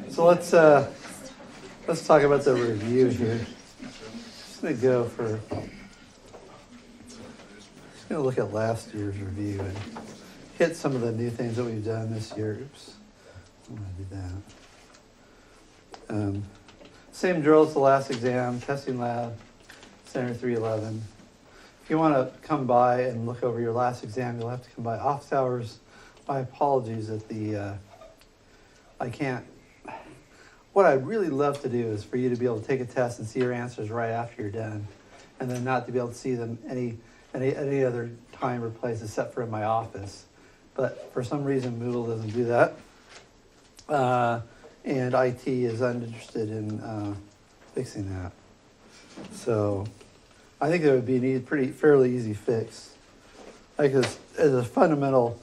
So let's talk about the review here. Just gonna go for. Just gonna look at last year's review and hit some of the new things that we've done this year. Oops, I'm gonna do that. Same drill as the last exam, testing lab, Center 311. If you want to come by and look over your last exam, you'll have to come by office hours. My apologies that I can't. What I'd really love to do is for you to be able to take a test and see your answers right after you're done, and then not to be able to see them any other time or place except for in my office. But for some reason, Moodle doesn't do that. And IT is uninterested in fixing that. So I think there would be a fairly easy fix. Like there's a fundamental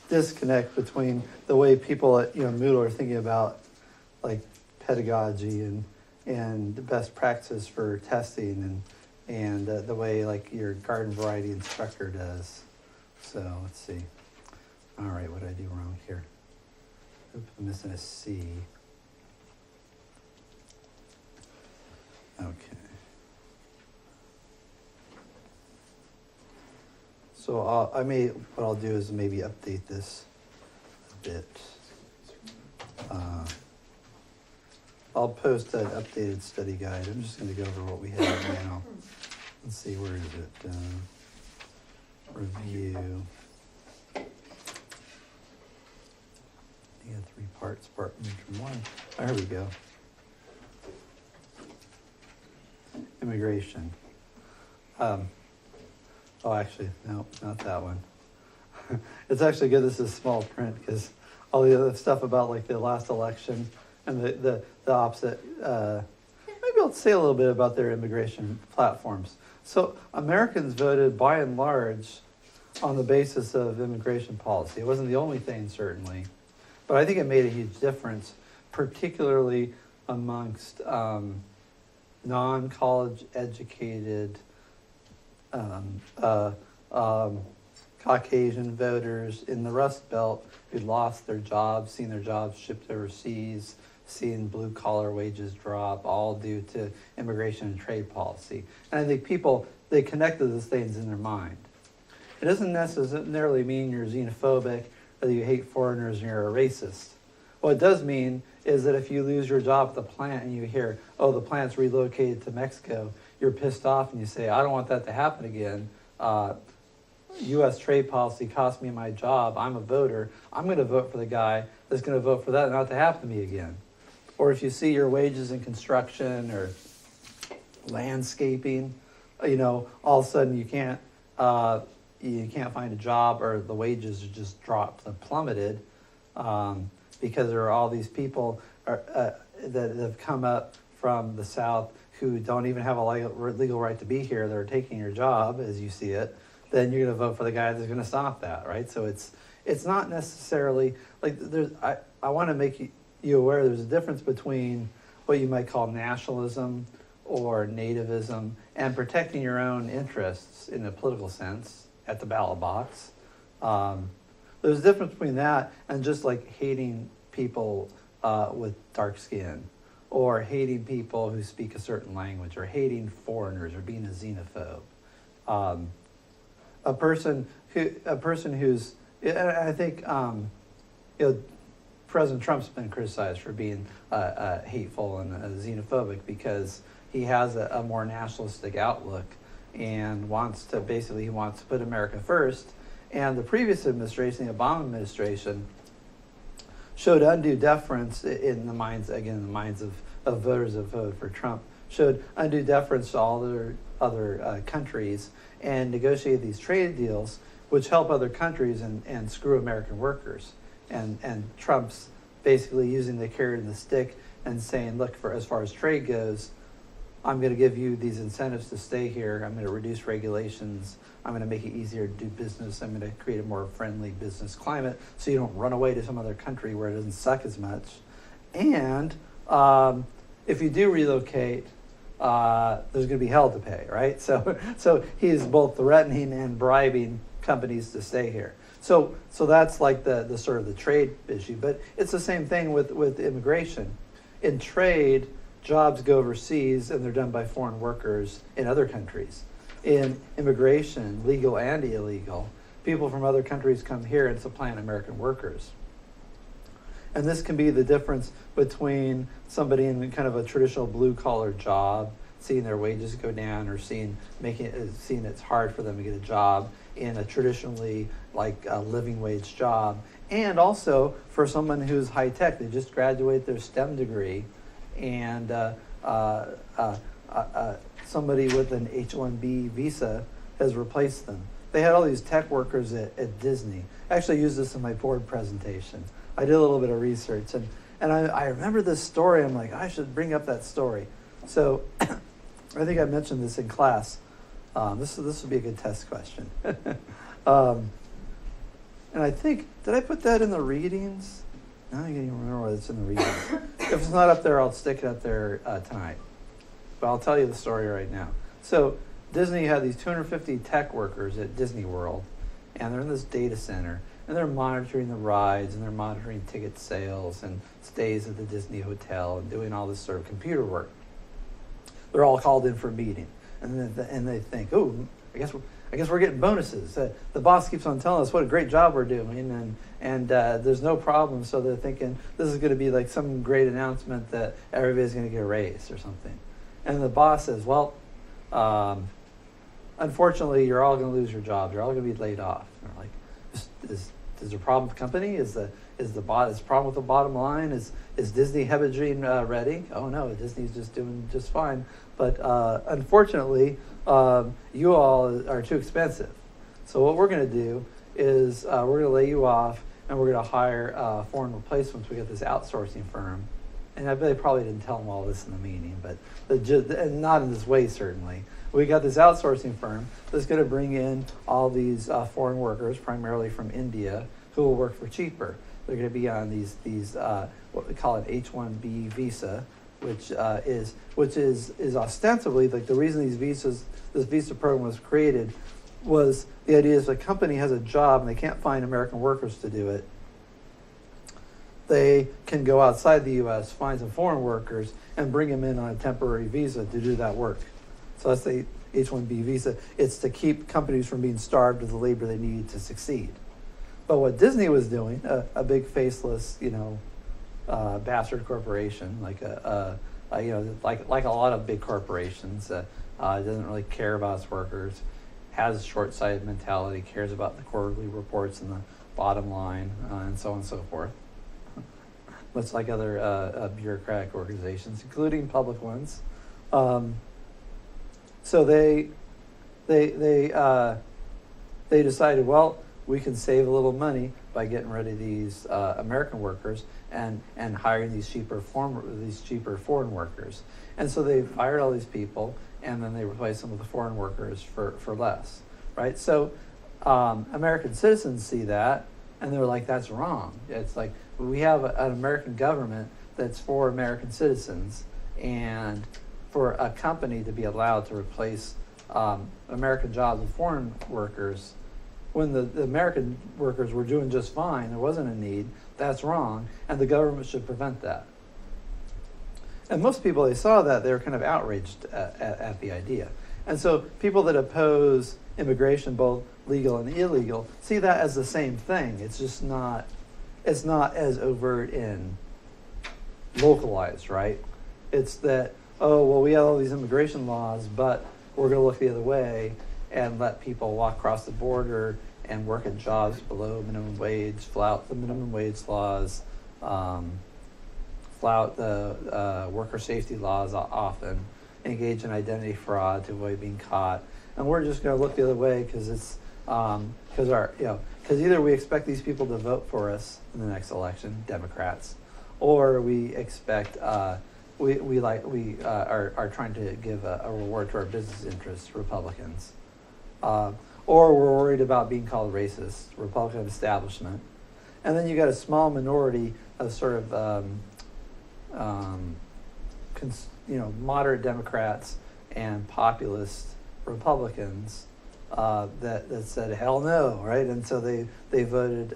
disconnect between the way people at Moodle are thinking about like pedagogy and the best practices for testing and the way like your garden variety instructor does. So let's see. All right, what did I do wrong here? Oops, I'm missing a C. Okay. So what I'll do is maybe update this a bit. I'll post an updated study guide. I'm just going to go over what we have now. Let's see, where is it? Review. You had 3 parts, part from 1. There we go. Immigration. Oh, actually, no, not that one. It's actually good this is small print because all the other stuff about like the last election and the opposite. Maybe I'll say a little bit about their immigration platforms. So Americans voted by and large on the basis of immigration policy. It wasn't the only thing, certainly, but I think it made a huge difference, particularly amongst non-college educated Caucasian voters in the Rust Belt who'd lost their jobs, seen their jobs shipped overseas, seen blue collar wages drop, all due to immigration and trade policy. And I think people, they connected those things in their mind. It doesn't necessarily mean you're xenophobic or that you hate foreigners and you're a racist. What it does mean is that if you lose your job at the plant and you hear, oh, the plant's relocated to Mexico, you're pissed off and you say, I don't want that to happen again. U.S. trade policy cost me my job. I'm a voter. I'm going to vote for the guy that's going to vote for that not to happen to me again. Or if you see your wages in construction or landscaping, all of a sudden you can't find a job or the wages are just plummeted because there are all these people that have come up from the South who don't even have a legal right to be here. They're taking your job as you see it. Then you're going to vote for the guy that's going to stop that, right? So it's not necessarily like I want to make you aware there's a difference between what you might call nationalism or nativism and protecting your own interests in a political sense at the ballot box. There's a difference between that and just like hating people with dark skin or hating people who speak a certain language or hating foreigners or being a xenophobe. A person who's, and I think, President Trump's been criticized for being hateful and xenophobic because he has a more nationalistic outlook and wants to put America first. And the previous administration, the Obama administration, showed undue deference in the minds of voters that voted for Trump, showed undue deference to all their other countries and negotiated these trade deals which help other countries and screw American workers. And Trump's basically using the carrot and the stick and saying, look, for as far as trade goes, I'm going to give you these incentives to stay here. I'm going to reduce regulations. I'm going to make it easier to do business. I'm going to create a more friendly business climate so you don't run away to some other country where it doesn't suck as much. And if you do relocate, there's going to be hell to pay, right? So he's both threatening and bribing companies to stay here. So that's like the sort of the trade issue, but it's the same thing with immigration. In trade, jobs go overseas and they're done by foreign workers in other countries. In immigration, legal and illegal, people from other countries come here and supplant American workers. And this can be the difference between somebody in kind of a traditional blue-collar job, seeing their wages go down, or seeing it's hard for them to get a job in a traditionally like a living wage job, and also for someone who's high tech. They just graduate their STEM degree, and somebody with an H-1B visa has replaced them. They had all these tech workers at Disney. I actually used this in my board presentation. I did a little bit of research, and I remember this story. I'm like, I should bring up that story. So I think I mentioned this in class. This would be a good test question. And I think, did I put that in the readings? No, I can't even remember whether it's in the readings. If it's not up there, I'll stick it up there tonight. But I'll tell you the story right now. So Disney had these 250 tech workers at Disney World, and they're in this data center, and they're monitoring the rides, and they're monitoring ticket sales and stays at the Disney hotel, and doing all this sort of computer work. They're all called in for a meeting, and they think, oh, I guess we're getting bonuses. The boss keeps on telling us what a great job we're doing, and there's no problem. So they're thinking this is going to be like some great announcement that everybody's going to get a raise or something. And the boss says, well, unfortunately, you're all going to lose your jobs. You're all going to be laid off. And they're like, is there a problem with the company? Is the problem with the bottom line? Is Disney hemorrhaging ready? Oh no, Disney's just doing just fine. But unfortunately, you all are too expensive. So what we're going to do is we're going to lay you off, and we're going to hire foreign replacements. We got this outsourcing firm, and I bet they probably didn't tell them all this in the meeting, but and not in this way certainly. We got this outsourcing firm that's going to bring in all these foreign workers, primarily from India, who will work for cheaper. They're going to be on these what we call an H-1B visa, which is ostensibly like the reason this visa program was created was the idea is a company has a job and they can't find American workers to do it. They can go outside the U.S., find some foreign workers, and bring them in on a temporary visa to do that work. So that's the H-1B visa. It's to keep companies from being starved of the labor they need to succeed. But what Disney was doing, a big faceless, bastard corporation, like like a lot of big corporations, doesn't really care about its workers, has a short-sighted mentality, cares about the quarterly reports and the bottom line, and so on and so forth. Much like other bureaucratic organizations, including public ones. So they decided, well, we can save a little money by getting rid of these American workers and hiring these cheaper foreign workers. And so they fired all these people, and then they replaced them with the foreign workers for less, right? So American citizens see that, and they're like, that's wrong. It's like, we have an American government that's for American citizens, and for a company to be allowed to replace American jobs with foreign workers when the American workers were doing just fine, there wasn't a need, that's wrong, and the government should prevent that. And most people, they saw that, they were kind of outraged at the idea. And so people that oppose immigration, both legal and illegal, see that as the same thing. It's just not, it's not as overt and localized, right? It's that, oh, well, we have all these immigration laws, but we're going to look the other way and let people walk across the border and work at jobs below minimum wage, flout the minimum wage laws, flout the worker safety laws often, engage in identity fraud to avoid being caught. And we're just going to look the other way because it's because either we expect these people to vote for us in the next election, Democrats, or we expect we are trying to give a reward to our business interests, Republicans. Or we're worried about being called racist, Republican establishment. And then you got a small minority of sort of, moderate Democrats and populist Republicans that said hell no, right? And so they voted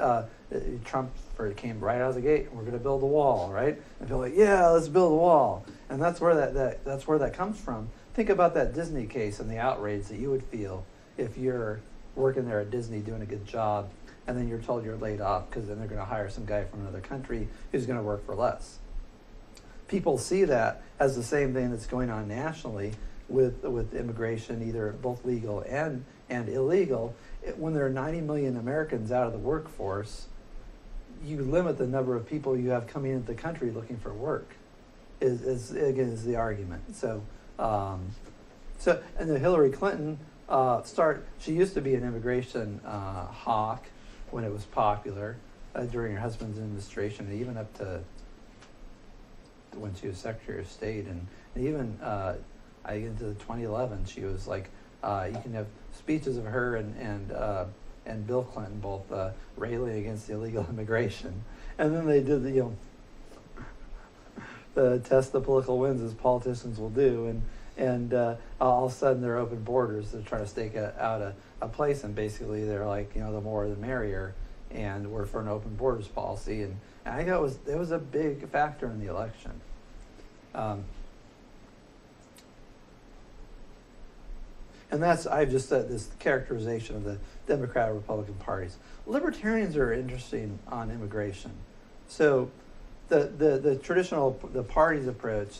Trump came right out of the gate. We're going to build a wall, right? And people are like, yeah, let's build a wall. And that's where that's where that comes from. Think about that Disney case and the outrage that you would feel if you're working there at Disney doing a good job, and then you're told you're laid off because then they're going to hire some guy from another country who's going to work for less. People see that as the same thing that's going on nationally with immigration, either both legal and illegal. When there are 90 million Americans out of the workforce, you limit the number of people you have coming into the country looking for work. Is the argument. So and the Hillary Clinton she used to be an immigration hawk when it was popular during her husband's administration, and even up to when she was Secretary of State, and even I think into 2011, she was like, you can have speeches of her and Bill Clinton both railing against illegal immigration, and then they did the test the political winds as politicians will do, and all of a sudden they're open borders. They're trying to stake out a place, and basically they're like, the more the merrier, and we're for an open borders policy, and I think it was a big factor in the election. And I've just said this characterization of the Democratic Republican parties. Libertarians are interesting on immigration. So the traditional, the party's approach,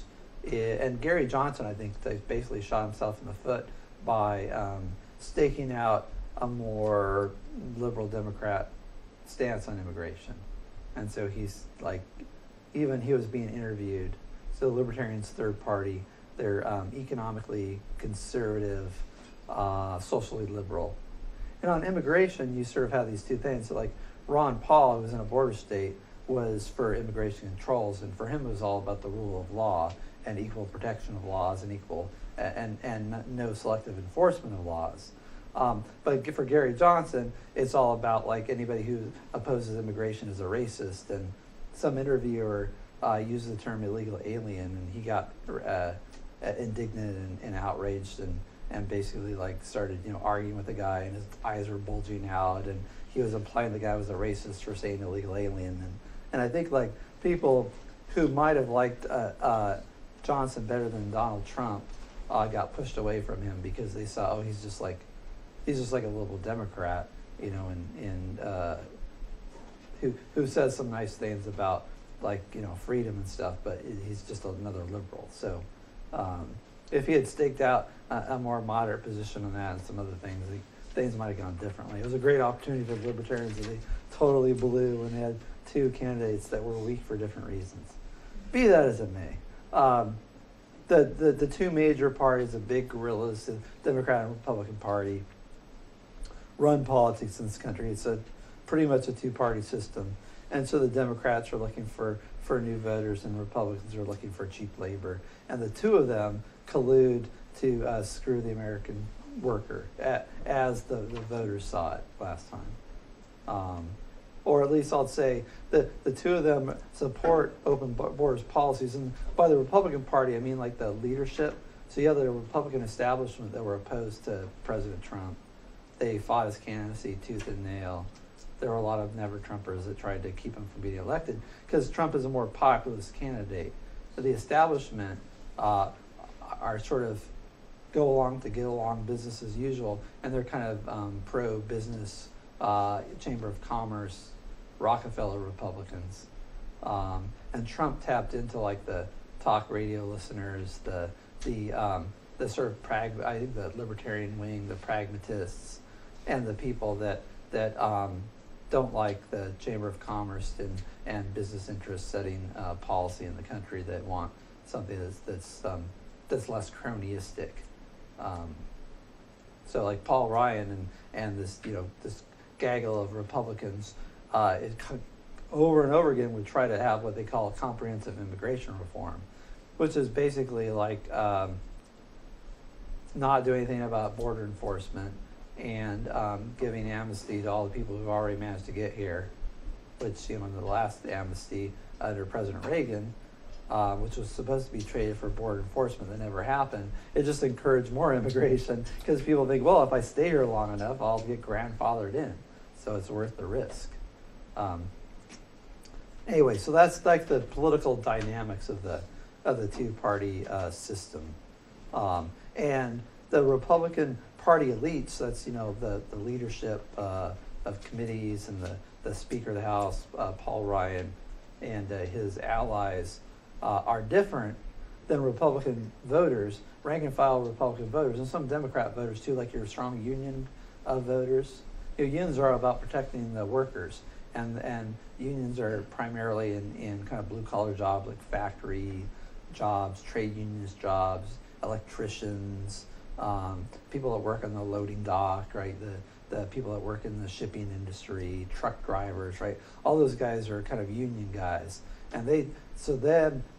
and Gary Johnson, I think, they basically shot himself in the foot by staking out a more liberal Democrat stance on immigration. And so he's like, even he was being interviewed. So the Libertarians' third party, they're economically conservative, socially liberal. And on immigration, you sort of have these two things. So like Ron Paul, who was in a border state, was for immigration controls, and for him it was all about the rule of law and equal protection of laws and equal and no selective enforcement of laws. But for Gary Johnson, it's all about like anybody who opposes immigration is a racist. And some interviewer used the term illegal alien, and he got indignant and outraged and basically like started arguing with the guy, and his eyes were bulging out, and he was implying the guy was a racist for saying illegal alien. And I think like people who might have liked Johnson better than Donald Trump got pushed away from him because they saw, he's just like a liberal Democrat, and who says some nice things about like freedom and stuff, but he's just another liberal. So if he had staked out a more moderate position on that and some other things, things might have gone differently. It was a great opportunity for the Libertarians, and they totally blew when they had two candidates that were weak for different reasons. Be that as it may. The two major parties, the big gorillas, the Democratic and Republican Party, run politics in this country. It's pretty much a two-party system. And so the Democrats are looking for new voters, and Republicans are looking for cheap labor. And the two of them collude to screw the American worker, as the voters saw it last time. Or at least I'll say that the two of them support open borders policies. And by the Republican Party, I mean like the leadership. So you have the Republican establishment that were opposed to President Trump. They fought his candidacy tooth and nail. There were a lot of never-Trumpers that tried to keep him from being elected because Trump is a more populist candidate. So the establishment are sort of go along to get along, business as usual, and they're kind of pro-business, Chamber of Commerce, Rockefeller Republicans. And Trump tapped into like the talk radio listeners, the sort of I think the libertarian wing, the pragmatists, and the people that don't like the Chamber of Commerce and business interests setting policy in the country, that want something that's less cronyistic. So like Paul Ryan and this this gaggle of Republicans over and over again would try to have what they call a comprehensive immigration reform, which is basically like not doing anything about border enforcement and giving amnesty to all the people who've already managed to get here, which in the last amnesty under President Reagan, which was supposed to be traded for border enforcement that never happened. It just encouraged more immigration because people think, well, if I stay here long enough, I'll get grandfathered in. So it's worth the risk. Anyway, so that's like the political dynamics of the two-party system. And the Republican Party elites, that's, the leadership of committees and the Speaker of the House, Paul Ryan, and his allies are different than Republican voters, rank and file Republican voters, and some Democrat voters too, like your strong union voters. Unions are about protecting the workers, and unions are primarily in kind of blue-collar jobs like factory jobs, trade unionist jobs, electricians, people that work on the loading dock, right? The people that work in the shipping industry, truck drivers, right? All those guys are kind of union guys, and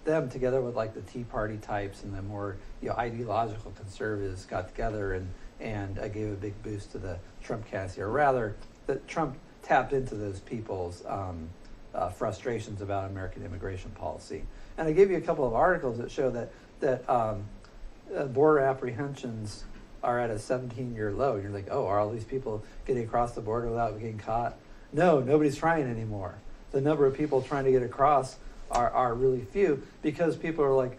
them together with like the Tea Party types and the more ideological conservatives got together and gave a big boost to the Trump candidacy, or rather, that Trump tapped into those people's frustrations about American immigration policy. And I gave you a couple of articles that show that border apprehensions are at a 17-year low. You're like, oh, are all these people getting across the border without getting caught? No, nobody's trying anymore. The number of people trying to get across are really few because people are like,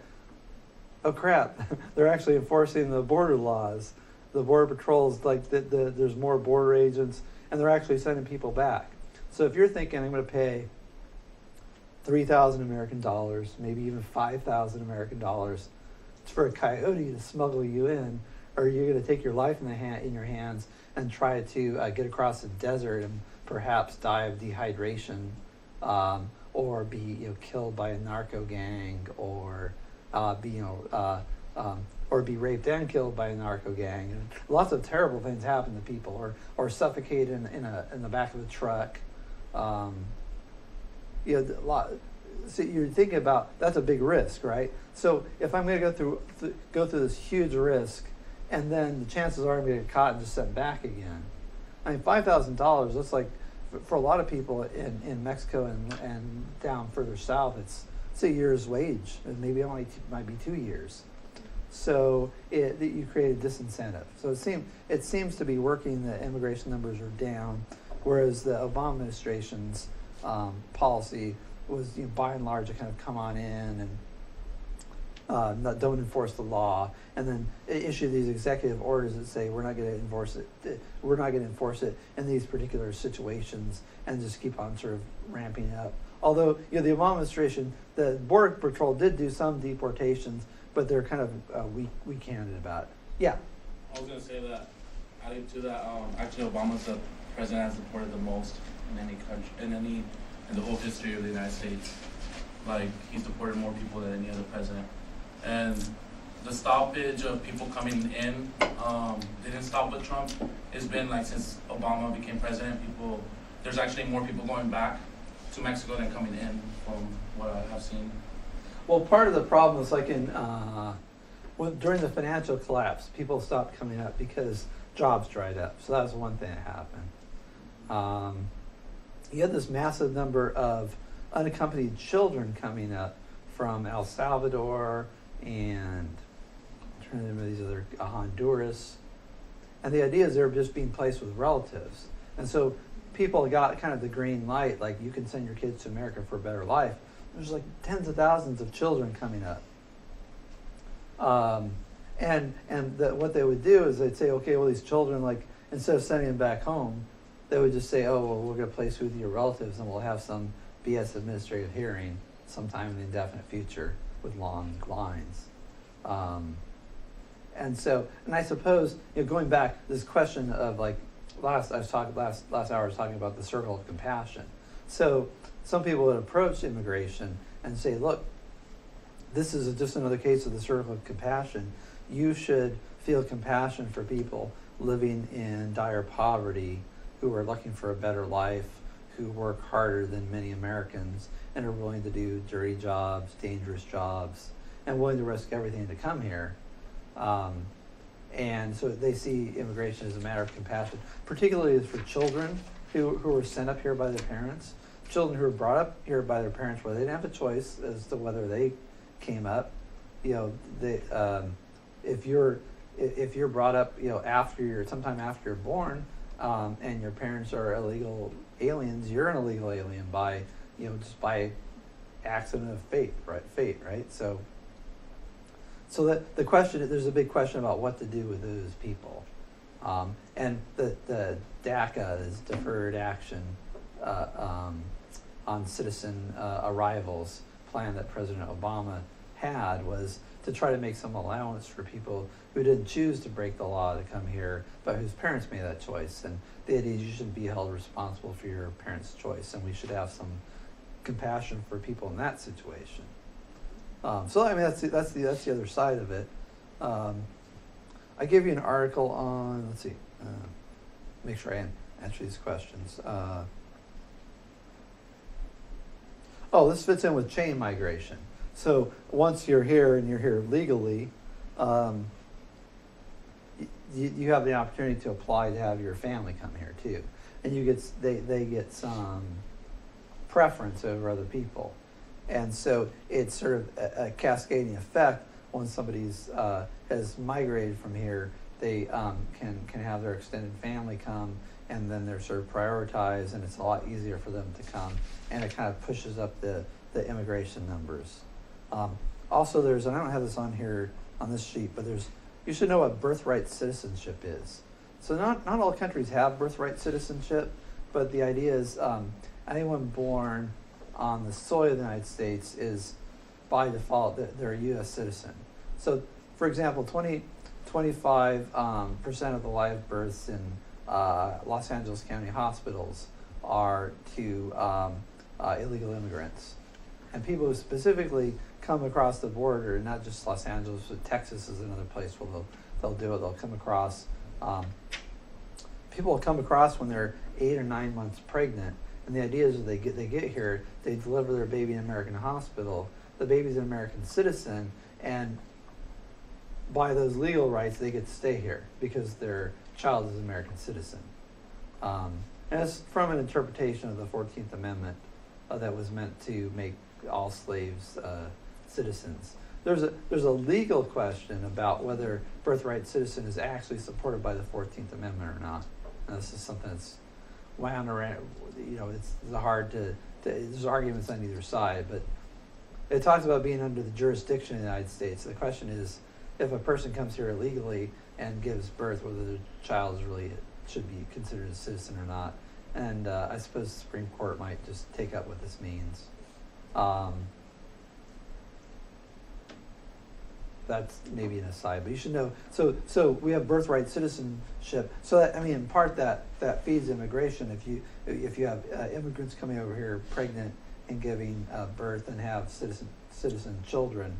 oh crap, they're actually enforcing the border laws. The border patrols, like there's more border agents, and they're actually sending people back. So if you're thinking, I'm going to pay $3,000 American dollars, maybe even $5,000 American dollars for a coyote to smuggle you in, or you're going to take your life in your hands and try to get across the desert and perhaps die of dehydration, or be killed by a narco gang, or be raped and killed by a narco gang. And lots of terrible things happen to people, or suffocate in the back of a truck. So you're thinking about, that's a big risk, right? So if I'm going to go through this huge risk, and then the chances are I'm going to get caught and just sent back again. I mean, $5,000, that's like, for a lot of people in Mexico and down further south, it's a year's wage, and maybe only might be 2 years. So you create a disincentive. So it seems to be working. The immigration numbers are down, whereas the Obama administration's policy was, by and large, to kind of come on in and don't enforce the law, and then issue these executive orders that say we're not going to enforce it. We're not going to enforce it in these particular situations, and just keep on sort of ramping it up. Although the Obama administration, the Border Patrol did do some deportations, but they're kind of weak-handed about it. Yeah. I was going to say that, adding to that, actually Obama's the president has deported the most in any country, in the whole history of the United States. Like, he's deported more people than any other president. And the stoppage of people coming in didn't stop with Trump. It's been like since Obama became president, there's actually more people going back to Mexico than coming in, from what I have seen. Well, part of the problem is like during the financial collapse, people stopped coming up because jobs dried up. So that was one thing that happened. You had this massive number of unaccompanied children coming up from El Salvador and I'm trying to remember these other Honduras. And the idea is they're just being placed with relatives. And so people got kind of the green light, like you can send your kids to America for a better life. There's like tens of thousands of children coming up. What they would do is they'd say, okay, well, these children, like, instead of sending them back home, they would just say, oh, well, we're going to place you with your relatives and we'll have some BS administrative hearing sometime in the indefinite future with long lines. And I suppose, going back, this question of like, last hour I was talking about the circle of compassion. So some people would approach immigration and say, look, this is just another case of the circle of compassion. You should feel compassion for people living in dire poverty who are looking for a better life, who work harder than many Americans and are willing to do dirty jobs, dangerous jobs, and willing to risk everything to come here. And so they see immigration as a matter of compassion, particularly for children who were sent up here by their parents, children who were brought up here by their parents where they didn't have a choice as to whether they came up, if you're brought up, sometime after you're born, and your parents are illegal aliens, you're an illegal alien by, just by accident of fate, right? So that the question, there's a big question about what to do with those people. And the DACA is Deferred Action on Citizen Arrivals plan that President Obama had was to try to make some allowance for people who didn't choose to break the law to come here, but whose parents made that choice. And the idea is you shouldn't be held responsible for your parents' choice, and we should have some compassion for people in that situation. So I mean, that's the other side of it. I gave you an article on, let's see, make sure I answer these questions. This fits in with chain migration. So once you're here and you're here legally, you have the opportunity to apply to have your family come here too, and they get some preference over other people, and so it's sort of a cascading effect. When somebody's has migrated from here, they can have their extended family come, and then they're sort of prioritized, and it's a lot easier for them to come, and it kind of pushes up the immigration numbers. Also, and I don't have this on here on this sheet, but you should know what birthright citizenship is. So not all countries have birthright citizenship, but the idea is anyone born on the soil of the United States is by default they're a U.S. citizen. So, for example, 25% of the live births in Los Angeles County hospitals are to illegal immigrants. And people who specifically come across the border, not just Los Angeles, but Texas is another place where they'll do it. They'll come across, people will come across when they're 8 or 9 months pregnant. And the idea is they get here, they deliver their baby in an American hospital. The baby's an American citizen, and by those legal rights, they get to stay here because their child is an American citizen. And it's from an interpretation of the 14th Amendment that was meant to make all slaves citizens. There's a legal question about whether birthright citizen is actually supported by the 14th Amendment or not. And this is something that's wound around, it's hard there's arguments on either side, but it talks about being under the jurisdiction of the United States. The question is, if a person comes here illegally and gives birth, whether the child should be considered a citizen or not. And I suppose the Supreme Court might just take up what this means. That's maybe an aside, but you should know. So we have birthright citizenship. So that, in part that feeds immigration. If you have immigrants coming over here pregnant and giving birth and have citizen children,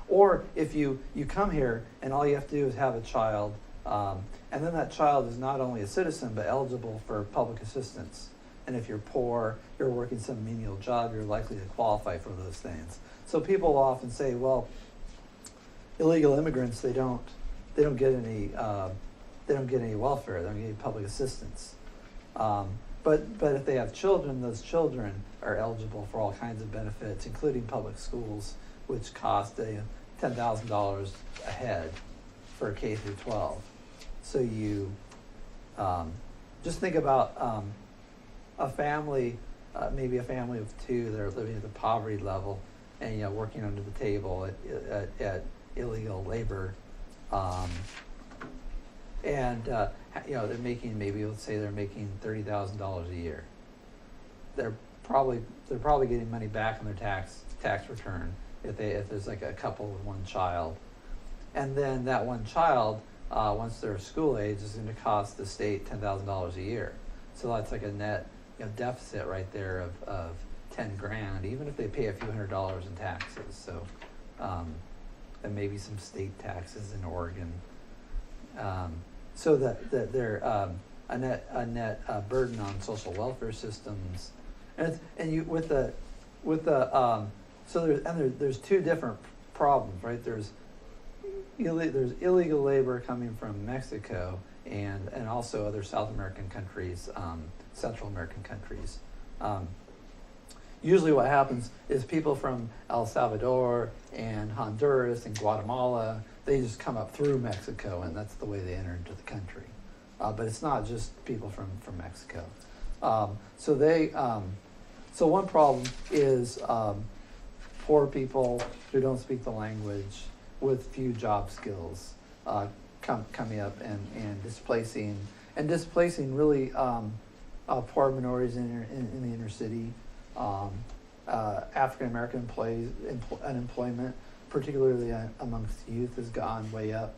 or if you come here and all you have to do is have a child, and then that child is not only a citizen but eligible for public assistance. And if you're poor, you're working some menial job, you're likely to qualify for those things. So people will often say, well, illegal immigrants, they don't get any welfare, they don't get any public assistance. But if they have children, those children are eligible for all kinds of benefits, including public schools, which cost $10,000 a head for K through 12. So you just think about a family, maybe a family of two that are living at the poverty level, and working under the table at illegal labor, and they're making, maybe let's say they're making $30,000 a year. They're probably getting money back on their tax return if there's like a couple with one child, and then that one child once they're school age is going to cost the state $10,000 a year. So that's like a net deficit right there of $10,000, even if they pay a few $100s in taxes. So and maybe some state taxes in Oregon. So that they're a net burden on social welfare systems, and there's two different problems, right? There's illegal labor coming from Mexico and also other South American countries, Central American countries. usually what happens is people from El Salvador and Honduras and Guatemala, they just come up through Mexico, and that's the way they enter into the country. But it's not just people from Mexico. So one problem is poor people who don't speak the language with few job skills coming up and displacing really poor minorities in the inner city. African American unemployment, particularly amongst youth, has gone way up,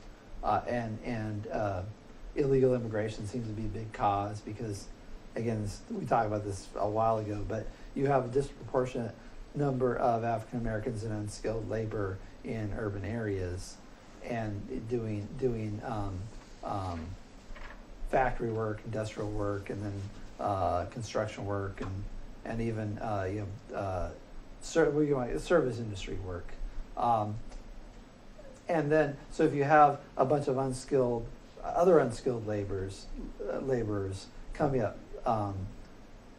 and illegal immigration seems to be a big cause because, again, we talked about this a while ago, but you have a disproportionate number of African Americans in unskilled labor in urban areas, and doing factory work, industrial work, and then construction work, and even service industry work. And then, so if you have a bunch of other unskilled laborers coming up,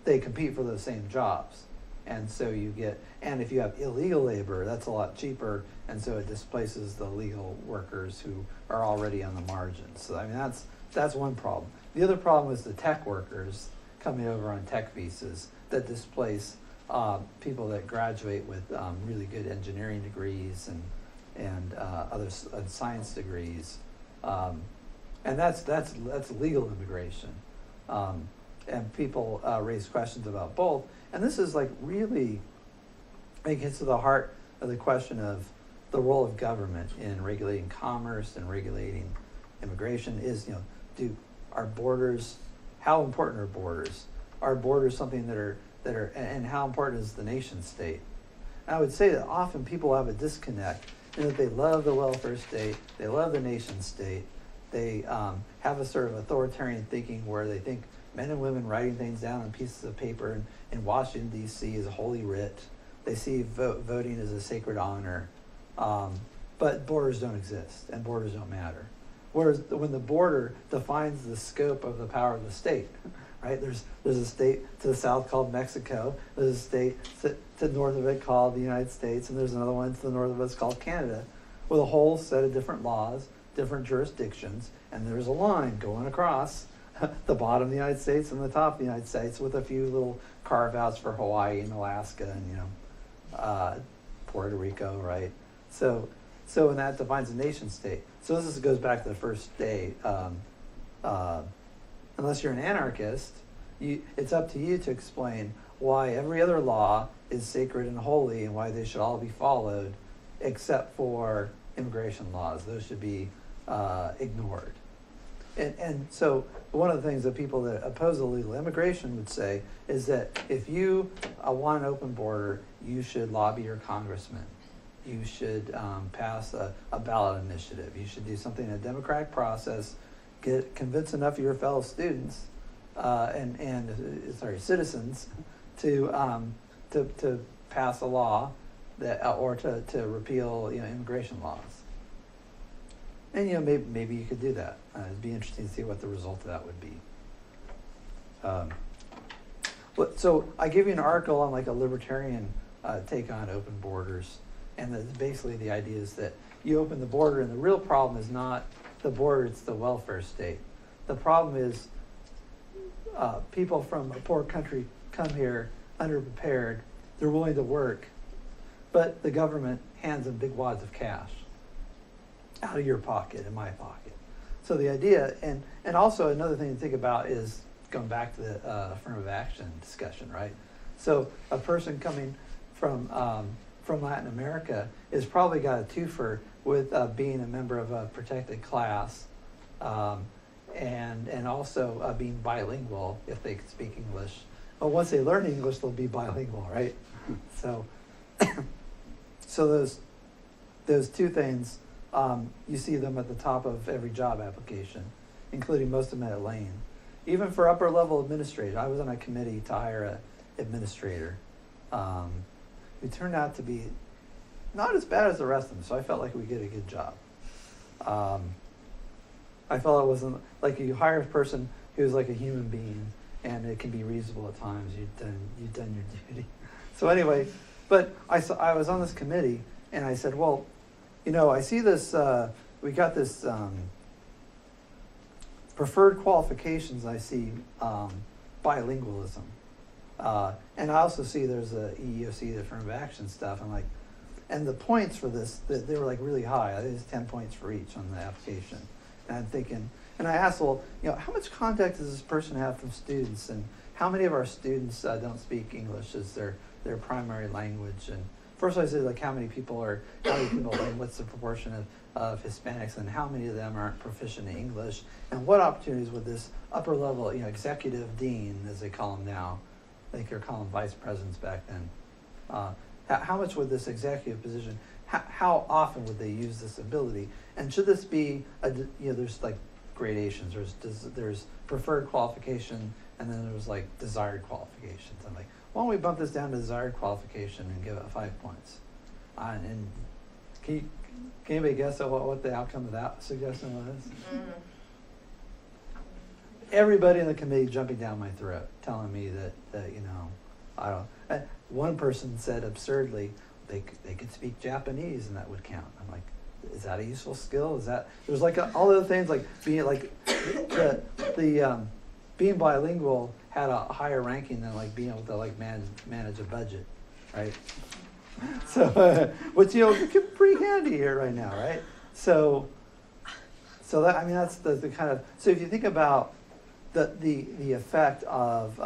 they compete for those same jobs. And so and if you have illegal labor, that's a lot cheaper, and so it displaces the legal workers who are already on the margins. So I mean, that's one problem. The other problem is the tech workers coming over on tech visas that displace people that graduate with really good engineering degrees and other science degrees, and that's legal immigration. And people raise questions about both. And this is like really, it gets to the heart of the question of the role of government in regulating commerce and regulating immigration. Is, our borders, how important are borders? Are borders something that are, and how important is the nation state? And I would say that often people have a disconnect in that they love the welfare state, they love the nation state, they have a sort of authoritarian thinking where they think men and women writing things down on pieces of paper in Washington, D.C. is a holy writ. They see voting as a sacred honor. But borders don't exist, and borders don't matter. Whereas when the border defines the scope of the power of the state, right? There's a state to the south called Mexico. There's a state to the north of it called the United States, and there's another one to the north of us called Canada, with a whole set of different laws, different jurisdictions, and there's a line going across the bottom of the United States and the top of the United States, with a few little carve-outs for Hawaii and Alaska and Puerto Rico, right? So and that defines a nation state. So this goes back to the first day. Unless you're an anarchist, it's up to you to explain why every other law is sacred and holy and why they should all be followed, except for immigration laws. Those should be ignored. And so one of the things that people that oppose illegal immigration would say is that if you want an open border, you should lobby your congressman. You should pass a ballot initiative. You should do something in a democratic process, convince enough of your fellow students citizens to pass a law that or to repeal immigration laws. And maybe you could do that. It'd be interesting to see what the result of that would be. So I give you an article on like a libertarian take on open borders, and basically the idea is that you open the border, and the real problem is not the border; it's the welfare state. The problem is people from a poor country come here underprepared. They're willing to work, but the government hands them big wads of cash out of your pocket and my pocket. So the idea, and also another thing to think about is going back to the affirmative action discussion, right? So a person coming from Latin America has probably got a twofer with being a member of a protected class, and also being bilingual if they can speak English. But once they learn English, they'll be bilingual, right? So, so those two things. You see them at the top of every job application, including most of them at Lane. Even for upper level administrators, I was on a committee to hire an administrator who turned out to be not as bad as the rest of them, so I felt like we did a good job. I felt it wasn't like you hire a person who's like a human being, and it can be reasonable at times. You've done your duty. So anyway, but I was on this committee, and I said, well, I see this, we got this preferred qualifications, I see bilingualism. And I also see there's a EEOC affirmative action stuff. I'm like, and the points for this, they were like really high. I think it's 10 points for each on the application. And I'm thinking, and I asked, well, how much contact does this person have from students? And how many of our students don't speak English as their primary language? And first I said, like, how many people, and what's the proportion of Hispanics, and how many of them aren't proficient in English? And what opportunities would this upper level, executive dean, as they call them now, I think they're calling vice presidents back then, how much would this executive position, how often would they use this ability? And should this be, there's like gradations, there's preferred qualification, and then there's like desired qualifications. I'm like, why don't we bump this down to desired qualification and give it 5 points? And can anybody guess what the outcome of that suggestion was? Mm-hmm. Everybody in the committee jumping down my throat, telling me that I don't. One person said absurdly, they could speak Japanese and that would count. I'm like, is that a useful skill? Is that there's like all other things like being like being bilingual had a higher ranking than like being able to like manage a budget, right? So which pretty handy here right now, right? So that that's the kind of, so if you think about the effect of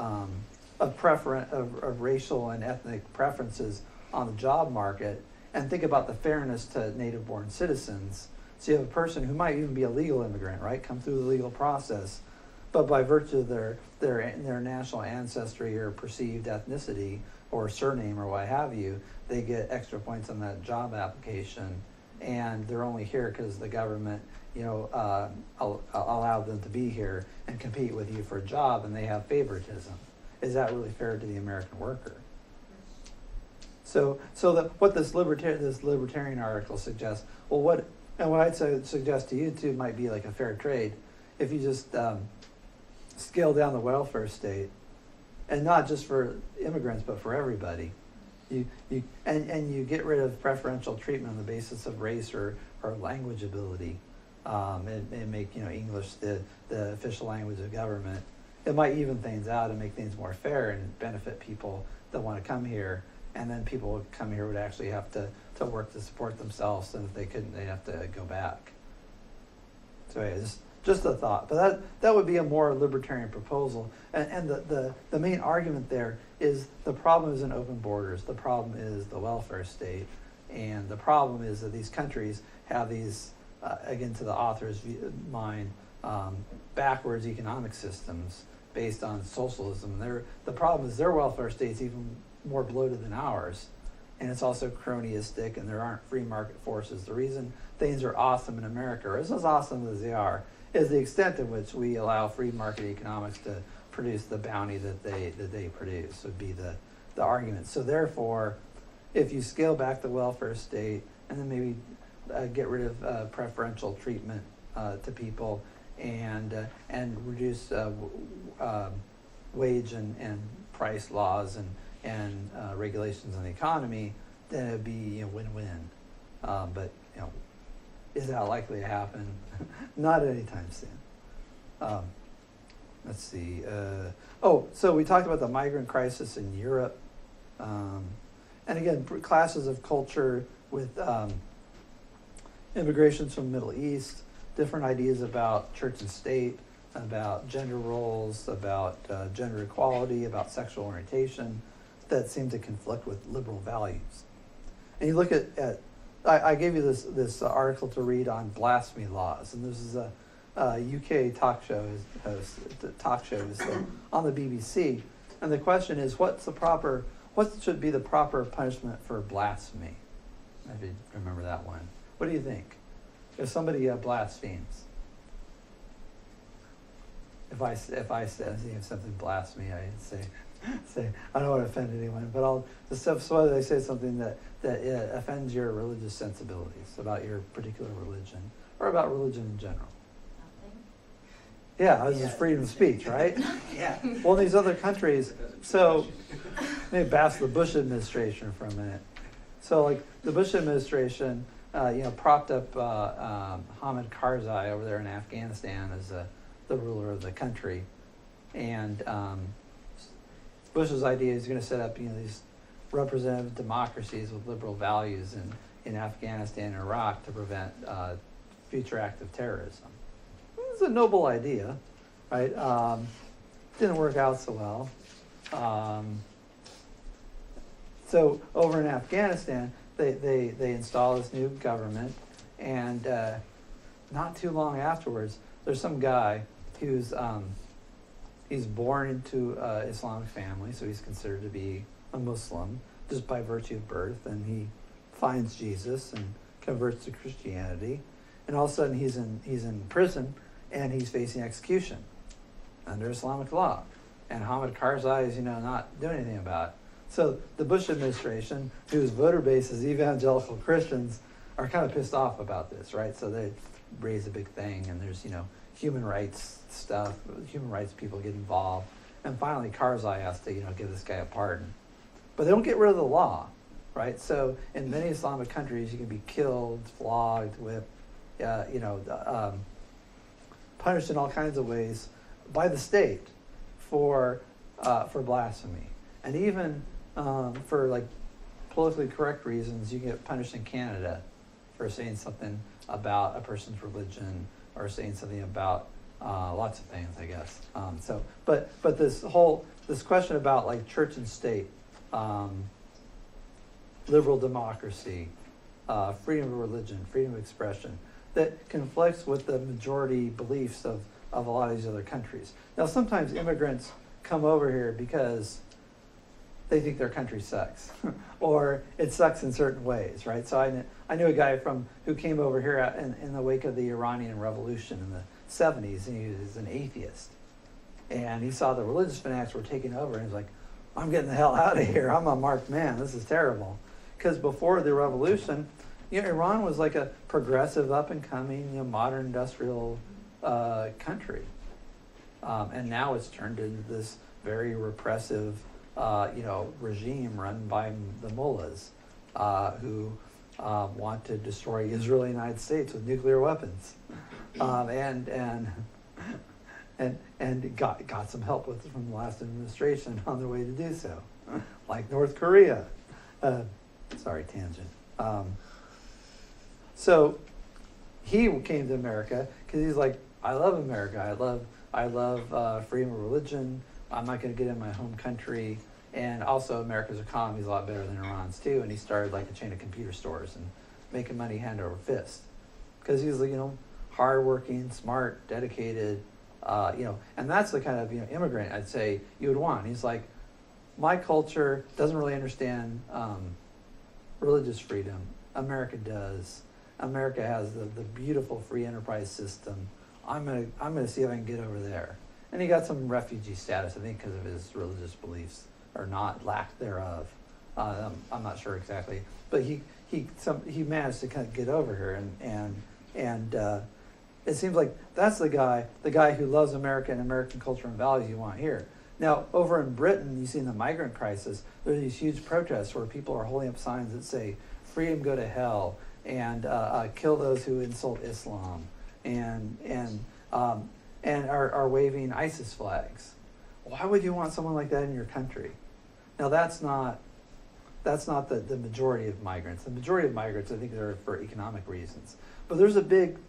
racial and ethnic preferences on the job market, and think about the fairness to native-born citizens. So you have a person who might even be a legal immigrant, right, come through the legal process, but by virtue of their national ancestry or perceived ethnicity or surname or what have you, they get extra points on that job application, and they're only here because the government allowed them to be here and compete with you for a job, and they have favoritism. Is that really fair to the American worker? So what this libertarian article suggests, what I'd suggest to you too might be like a fair trade, if you just scale down the welfare state, and not just for immigrants but for everybody. You get rid of preferential treatment on the basis of race or language ability, and make English the official language of government. It might even things out and make things more fair and benefit people that want to come here. And then people who come here would actually have to work to support themselves, and if they couldn't, they'd have to go back. So yeah, just a thought. But that would be a more libertarian proposal. And the main argument there is the problem isn't open borders. The problem is the welfare state. And the problem is that these countries have these, again, to the author's mind, backwards economic systems based on socialism. The problem is their welfare state's even more bloated than ours, and it's also cronyistic, and there aren't free market forces. The reason things are awesome in America, or as awesome as they are, is the extent to which we allow free market economics to produce the bounty that they produce would be the argument. So therefore, if you scale back the welfare state and then maybe get rid of preferential treatment to people and reduce wage and price laws and regulations on the economy, then it'd be win-win. But is that likely to happen? Not anytime soon. Let's see. So we talked about the migrant crisis in Europe, and again, classes of culture with immigrations from the Middle East, different ideas about church and state, about gender roles, about gender equality, about sexual orientation, that seem to conflict with liberal values. And you look at I gave you this article to read on blasphemy laws, and this is a UK talk show host on the BBC, and the question is, what should be the proper punishment for blasphemy? If you remember that one. What do you think? If somebody blasphemes, if I say something blasphemy, I say I don't want to offend anyone, but I'll just whether they say something that offends your religious sensibilities about your particular religion or about religion in general. Yeah, this Yeah. is freedom of speech, right? Yeah. Well, in these other countries, so maybe back to the Bush administration for a minute. So, like the Bush administration, propped up Hamid Karzai over there in Afghanistan as the ruler of the country, and Bush's idea is going to set up, these representative democracies with liberal values in Afghanistan and Iraq to prevent future active terrorism. It's a noble idea, right? Didn't work out so well. So over in Afghanistan, they install this new government, and not too long afterwards, there's some guy who's he's born into an Islamic family, so he's considered to be a Muslim just by virtue of birth, and he finds Jesus and converts to Christianity, and all of a sudden he's in prison and he's facing execution under Islamic law, and Hamid Karzai is not doing anything about it. So the Bush administration, whose voter base is evangelical Christians, are kind of pissed off about this, right? So they raise a big thing, and there's human rights stuff, human rights people get involved, and finally Karzai has to give this guy a pardon, but they don't get rid of the law, right? So in many Islamic countries, you can be killed, flogged, whipped, punished in all kinds of ways by the state for blasphemy, and even for like politically correct reasons, you get punished in Canada for saying something about a person's religion or saying something about lots of things, I guess. But this question about like church and state, liberal democracy, freedom of religion, freedom of expression, that conflicts with the majority beliefs of a lot of these other countries. Now, sometimes immigrants come over here because they think their country sucks, or it sucks in certain ways, right? So I knew a guy who came over here in the wake of the Iranian Revolution in the 70s, and he was an atheist. And he saw the religious fanatics were taking over, and he's like, I'm getting the hell out of here. I'm a marked man. This is terrible. Because before the revolution, Iran was like a progressive, up-and-coming, modern industrial country. And now it's turned into this very repressive regime run by the mullahs who want to destroy Israel and the United States with nuclear weapons, and got some help from the last administration on their way to do so, like North Korea. Sorry, tangent. So he came to America because he's like, I love America. I love freedom of religion. I'm not going to get in my home country. And also America's economy is a lot better than Iran's too. And he started like a chain of computer stores and making money hand over fist. Because he's hardworking, smart, dedicated, and that's the kind of immigrant I'd say you would want. He's like, my culture doesn't really understand religious freedom. America does. America has the beautiful free enterprise system. I'm gonna see if I can get over there. And he got some refugee status, I think, because of his religious beliefs, or not, lack thereof. I'm not sure exactly, but he managed to kind of get over here, and it seems like that's the guy who loves America and American culture and values you want here. Now, over in Britain, you see in the migrant crisis, there are these huge protests where people are holding up signs that say, "Freedom, go to hell," and "Kill those who insult Islam," and are waving ISIS flags. Why would you want someone like that in your country? Now, that's not the majority of migrants. The majority of migrants, I think, are for economic reasons. But there's a big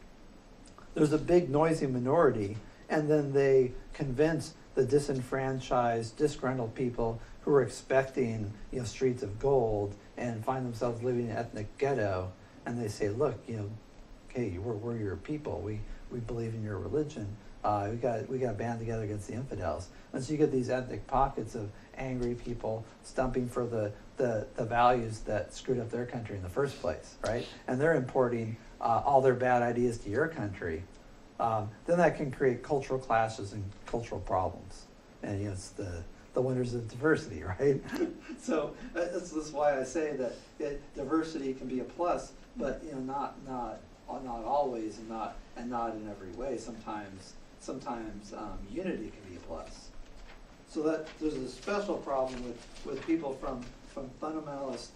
noisy minority, and then they convince the disenfranchised, disgruntled people who are expecting streets of gold and find themselves living in an ethnic ghetto, and they say, look, okay, we're your people. We believe in your religion. We got to band together against the infidels. And so you get these ethnic pockets of angry people stumping for the values that screwed up their country in the first place, right? And they're importing all their bad ideas to your country. Then that can create cultural clashes and cultural problems. And it's the wonders of diversity, right? So that's why I say that diversity can be a plus, but not always, and not in every way. Sometimes sometimes unity can be a plus. So that there's a special problem with people from fundamentalist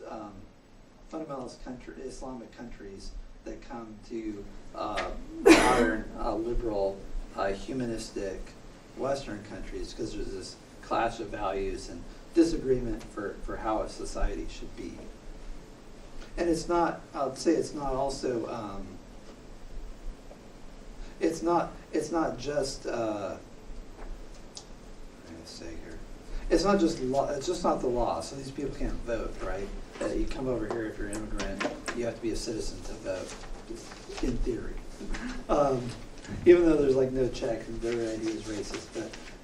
Islamic countries that come to modern liberal humanistic Western countries, because there's this clash of values and disagreement for how a society should be. And it's not, I'll say it's not also, it's not just, I'm going to say here, it's not just law, it's just not the law. So these people can't vote, right? You come over here, if you're an immigrant, you have to be a citizen to vote, in theory. Even though there's like no check and their idea is racist,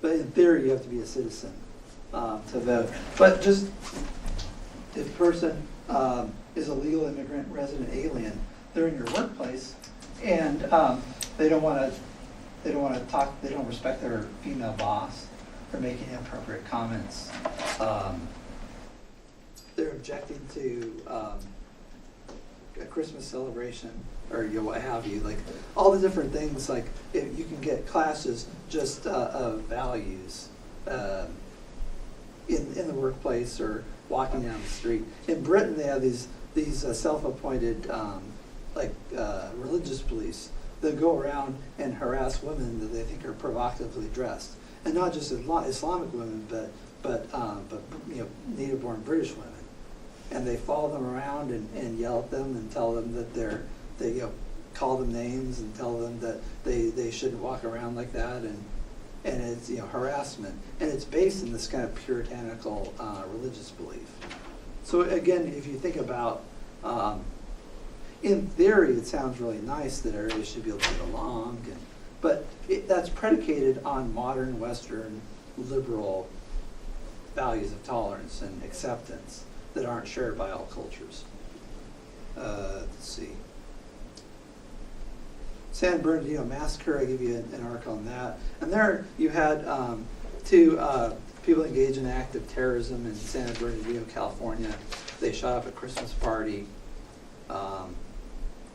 but in theory you have to be a citizen to vote. But just if a person is a legal immigrant, resident alien, they're in your workplace, and they don't want to talk. They don't respect their female boss for making inappropriate comments. They're objecting to a Christmas celebration, or what have you, like all the different things. Like if you can get clashes just of values in the workplace or walking down the street. In Britain, they have these self-appointed religious police that go around and harass women that they think are provocatively dressed, and not just Islamic women, but native-born British women. And they follow them around and yell at them and tell them that they call them names and tell them that they shouldn't walk around like that, and it's harassment, and it's based in this kind of puritanical religious belief. So again, if you think about, in theory, it sounds really nice that everybody should be able to get along, but that's predicated on modern Western liberal values of tolerance and acceptance that aren't shared by all cultures. Let's see. San Bernardino Massacre, I give you an article on that. And there you had two people engaged in active terrorism in San Bernardino, California. They shot up a Christmas party. It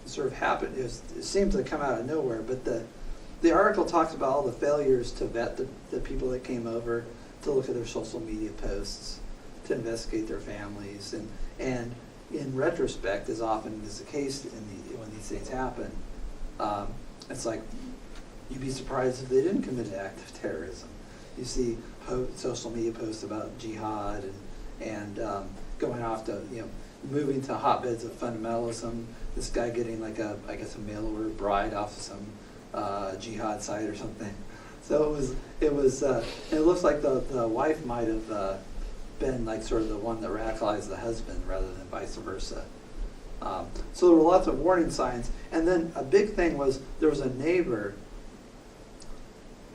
sort of happened, it seemed to come out of nowhere, but the article talks about all the failures to vet the people that came over, to look at their social media posts, to investigate their families, and in retrospect, as often is the case when these things happen, it's like you'd be surprised if they didn't commit an act of terrorism. You see social media posts about jihad and going off to moving to hotbeds of fundamentalism. This guy getting like a mail order bride off of some jihad site or something. So it looks like the wife might have been like sort of the one that radicalized the husband rather than vice versa. So there were lots of warning signs. And then a big thing was there was a neighbor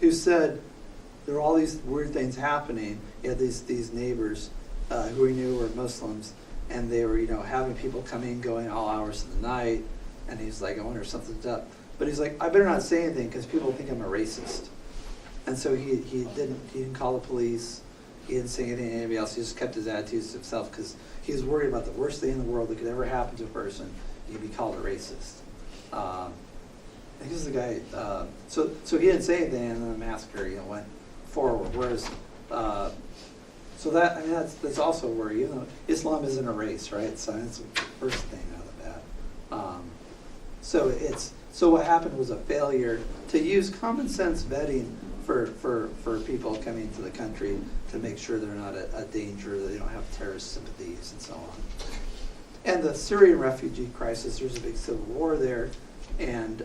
who said there were all these weird things happening. He had these neighbors who he knew were Muslims, and they were having people coming and going all hours of the night. And he's like, I wonder if something's up. But he's like, I better not say anything because people think I'm a racist. And so he didn't call the police. He didn't say anything to anybody else. He just kept his attitudes to himself because he was worried about the worst thing in the world that could ever happen to a person. He'd be called a racist. I think this is the guy. So he didn't say anything, and then the massacre went forward. Whereas, so that's also where Islam isn't a race, right? So that's the first thing out of that. So what happened was a failure to use common sense vetting for people coming to the country to make sure they're not a danger, that they don't have terrorist sympathies and so on. And the Syrian refugee crisis, there's a big civil war there, and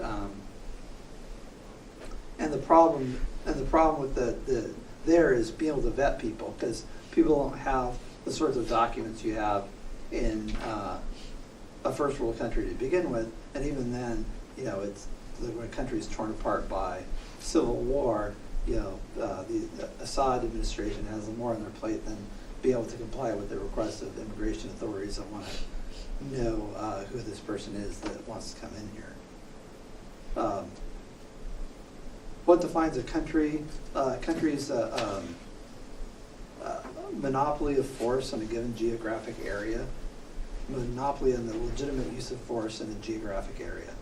the problem with there is being able to vet people, because people don't have the sorts of documents you have in a first world country to begin with, and even then, it's when a country is torn apart by civil war. The Assad administration has more on their plate than be able to comply with the requests of immigration authorities that want to know who this person is that wants to come in here. What defines a country? A country's monopoly of force in a given geographic area, monopoly on the legitimate use of force in a geographic area.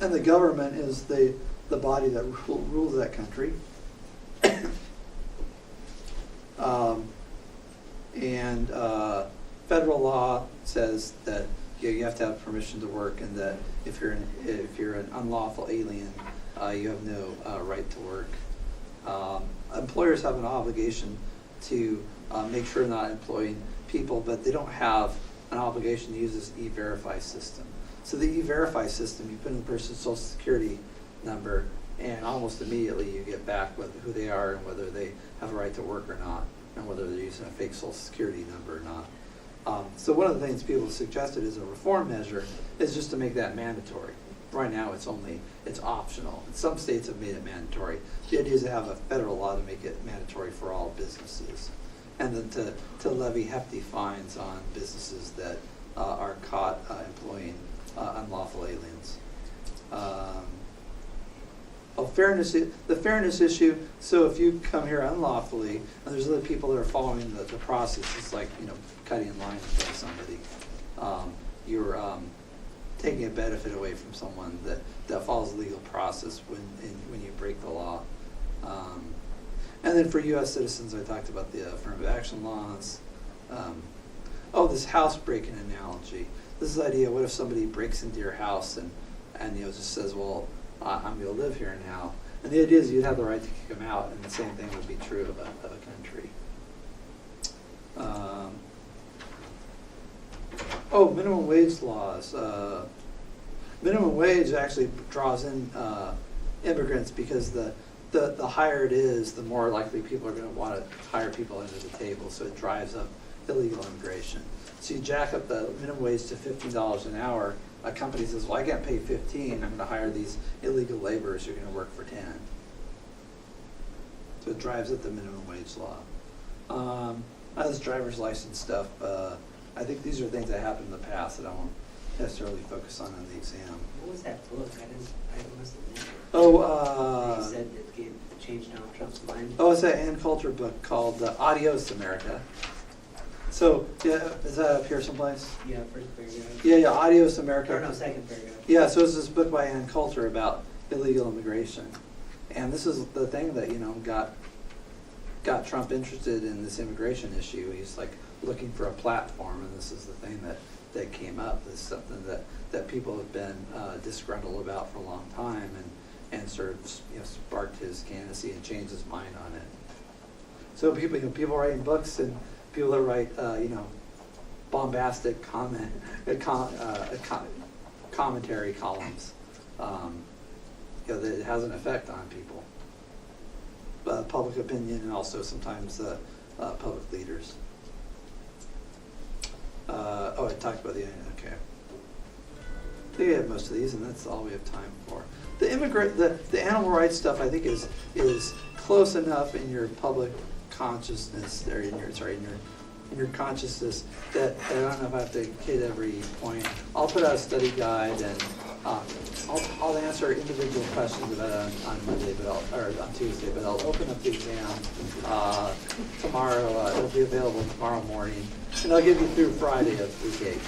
And the government is the the body that rules that country. And federal law says that you have to have permission to work, and that if you're an unlawful alien, you have no right to work. Employers have an obligation to make sure they're not employing people, but they don't have an obligation to use this E-Verify system. So the E-Verify system, you put in the person's social security number, and almost immediately you get back who they are and whether they have a right to work or not, and whether they're using a fake social security number or not. So one of the things people have suggested as a reform measure is just to make that mandatory. Right now it's optional. Some states have made it mandatory. The idea is to have a federal law to make it mandatory for all businesses, and then to levy hefty fines on businesses that are caught employing unlawful aliens. The fairness issue, so if you come here unlawfully, and there's other people that are following the process, it's like, cutting in line in front of somebody. You're taking a benefit away from someone that follows the legal process when you break the law. And then for U.S. citizens, I talked about the affirmative action laws. This house breaking analogy. This is the idea, what if somebody breaks into your house and just says, well, I'm going to live here now. And the idea is you'd have the right to kick them out, and the same thing would be true of a country. Minimum wage laws. Minimum wage actually draws in immigrants, because the higher it is, the more likely people are going to want to hire people into the table. So it drives up illegal immigration. So you jack up the minimum wage to $15 an hour. A company says, well, I can't pay 15. I'm going to hire these illegal laborers who are going to work for 10. So it drives up the minimum wage law. This driver's license stuff, I think these are things that happened in the past that I won't necessarily focus on in the exam. What was that book? I must have missed it. You said it changed Donald Trump's mind. It's that Ann Coulter book called Adios, America. So, is that up here someplace? Yeah, first paragraph. Yeah, Adios, America. Or no, second paragraph. Yeah, so it's this book by Ann Coulter about illegal immigration. And this is the thing that, got Trump interested in this immigration issue. He's like looking for a platform, and this is the thing that came up. This is something that people have been disgruntled about for a long time, and sort of sparked his candidacy and changed his mind on it. So people writing books, and people that write bombastic commentary columns, that it has an effect on people, public opinion, and also sometimes public leaders. I talked about okay. I think I have most of these, and that's all we have time for. The animal rights stuff, I think, is close enough in your public consciousness, or in your consciousness, that I don't know if I have to hit every point. I'll put out a study guide, and I'll answer individual questions about it on Monday, or on Tuesday, but I'll open up the exam tomorrow. It'll be available tomorrow morning, and I'll give you through Friday of week 8.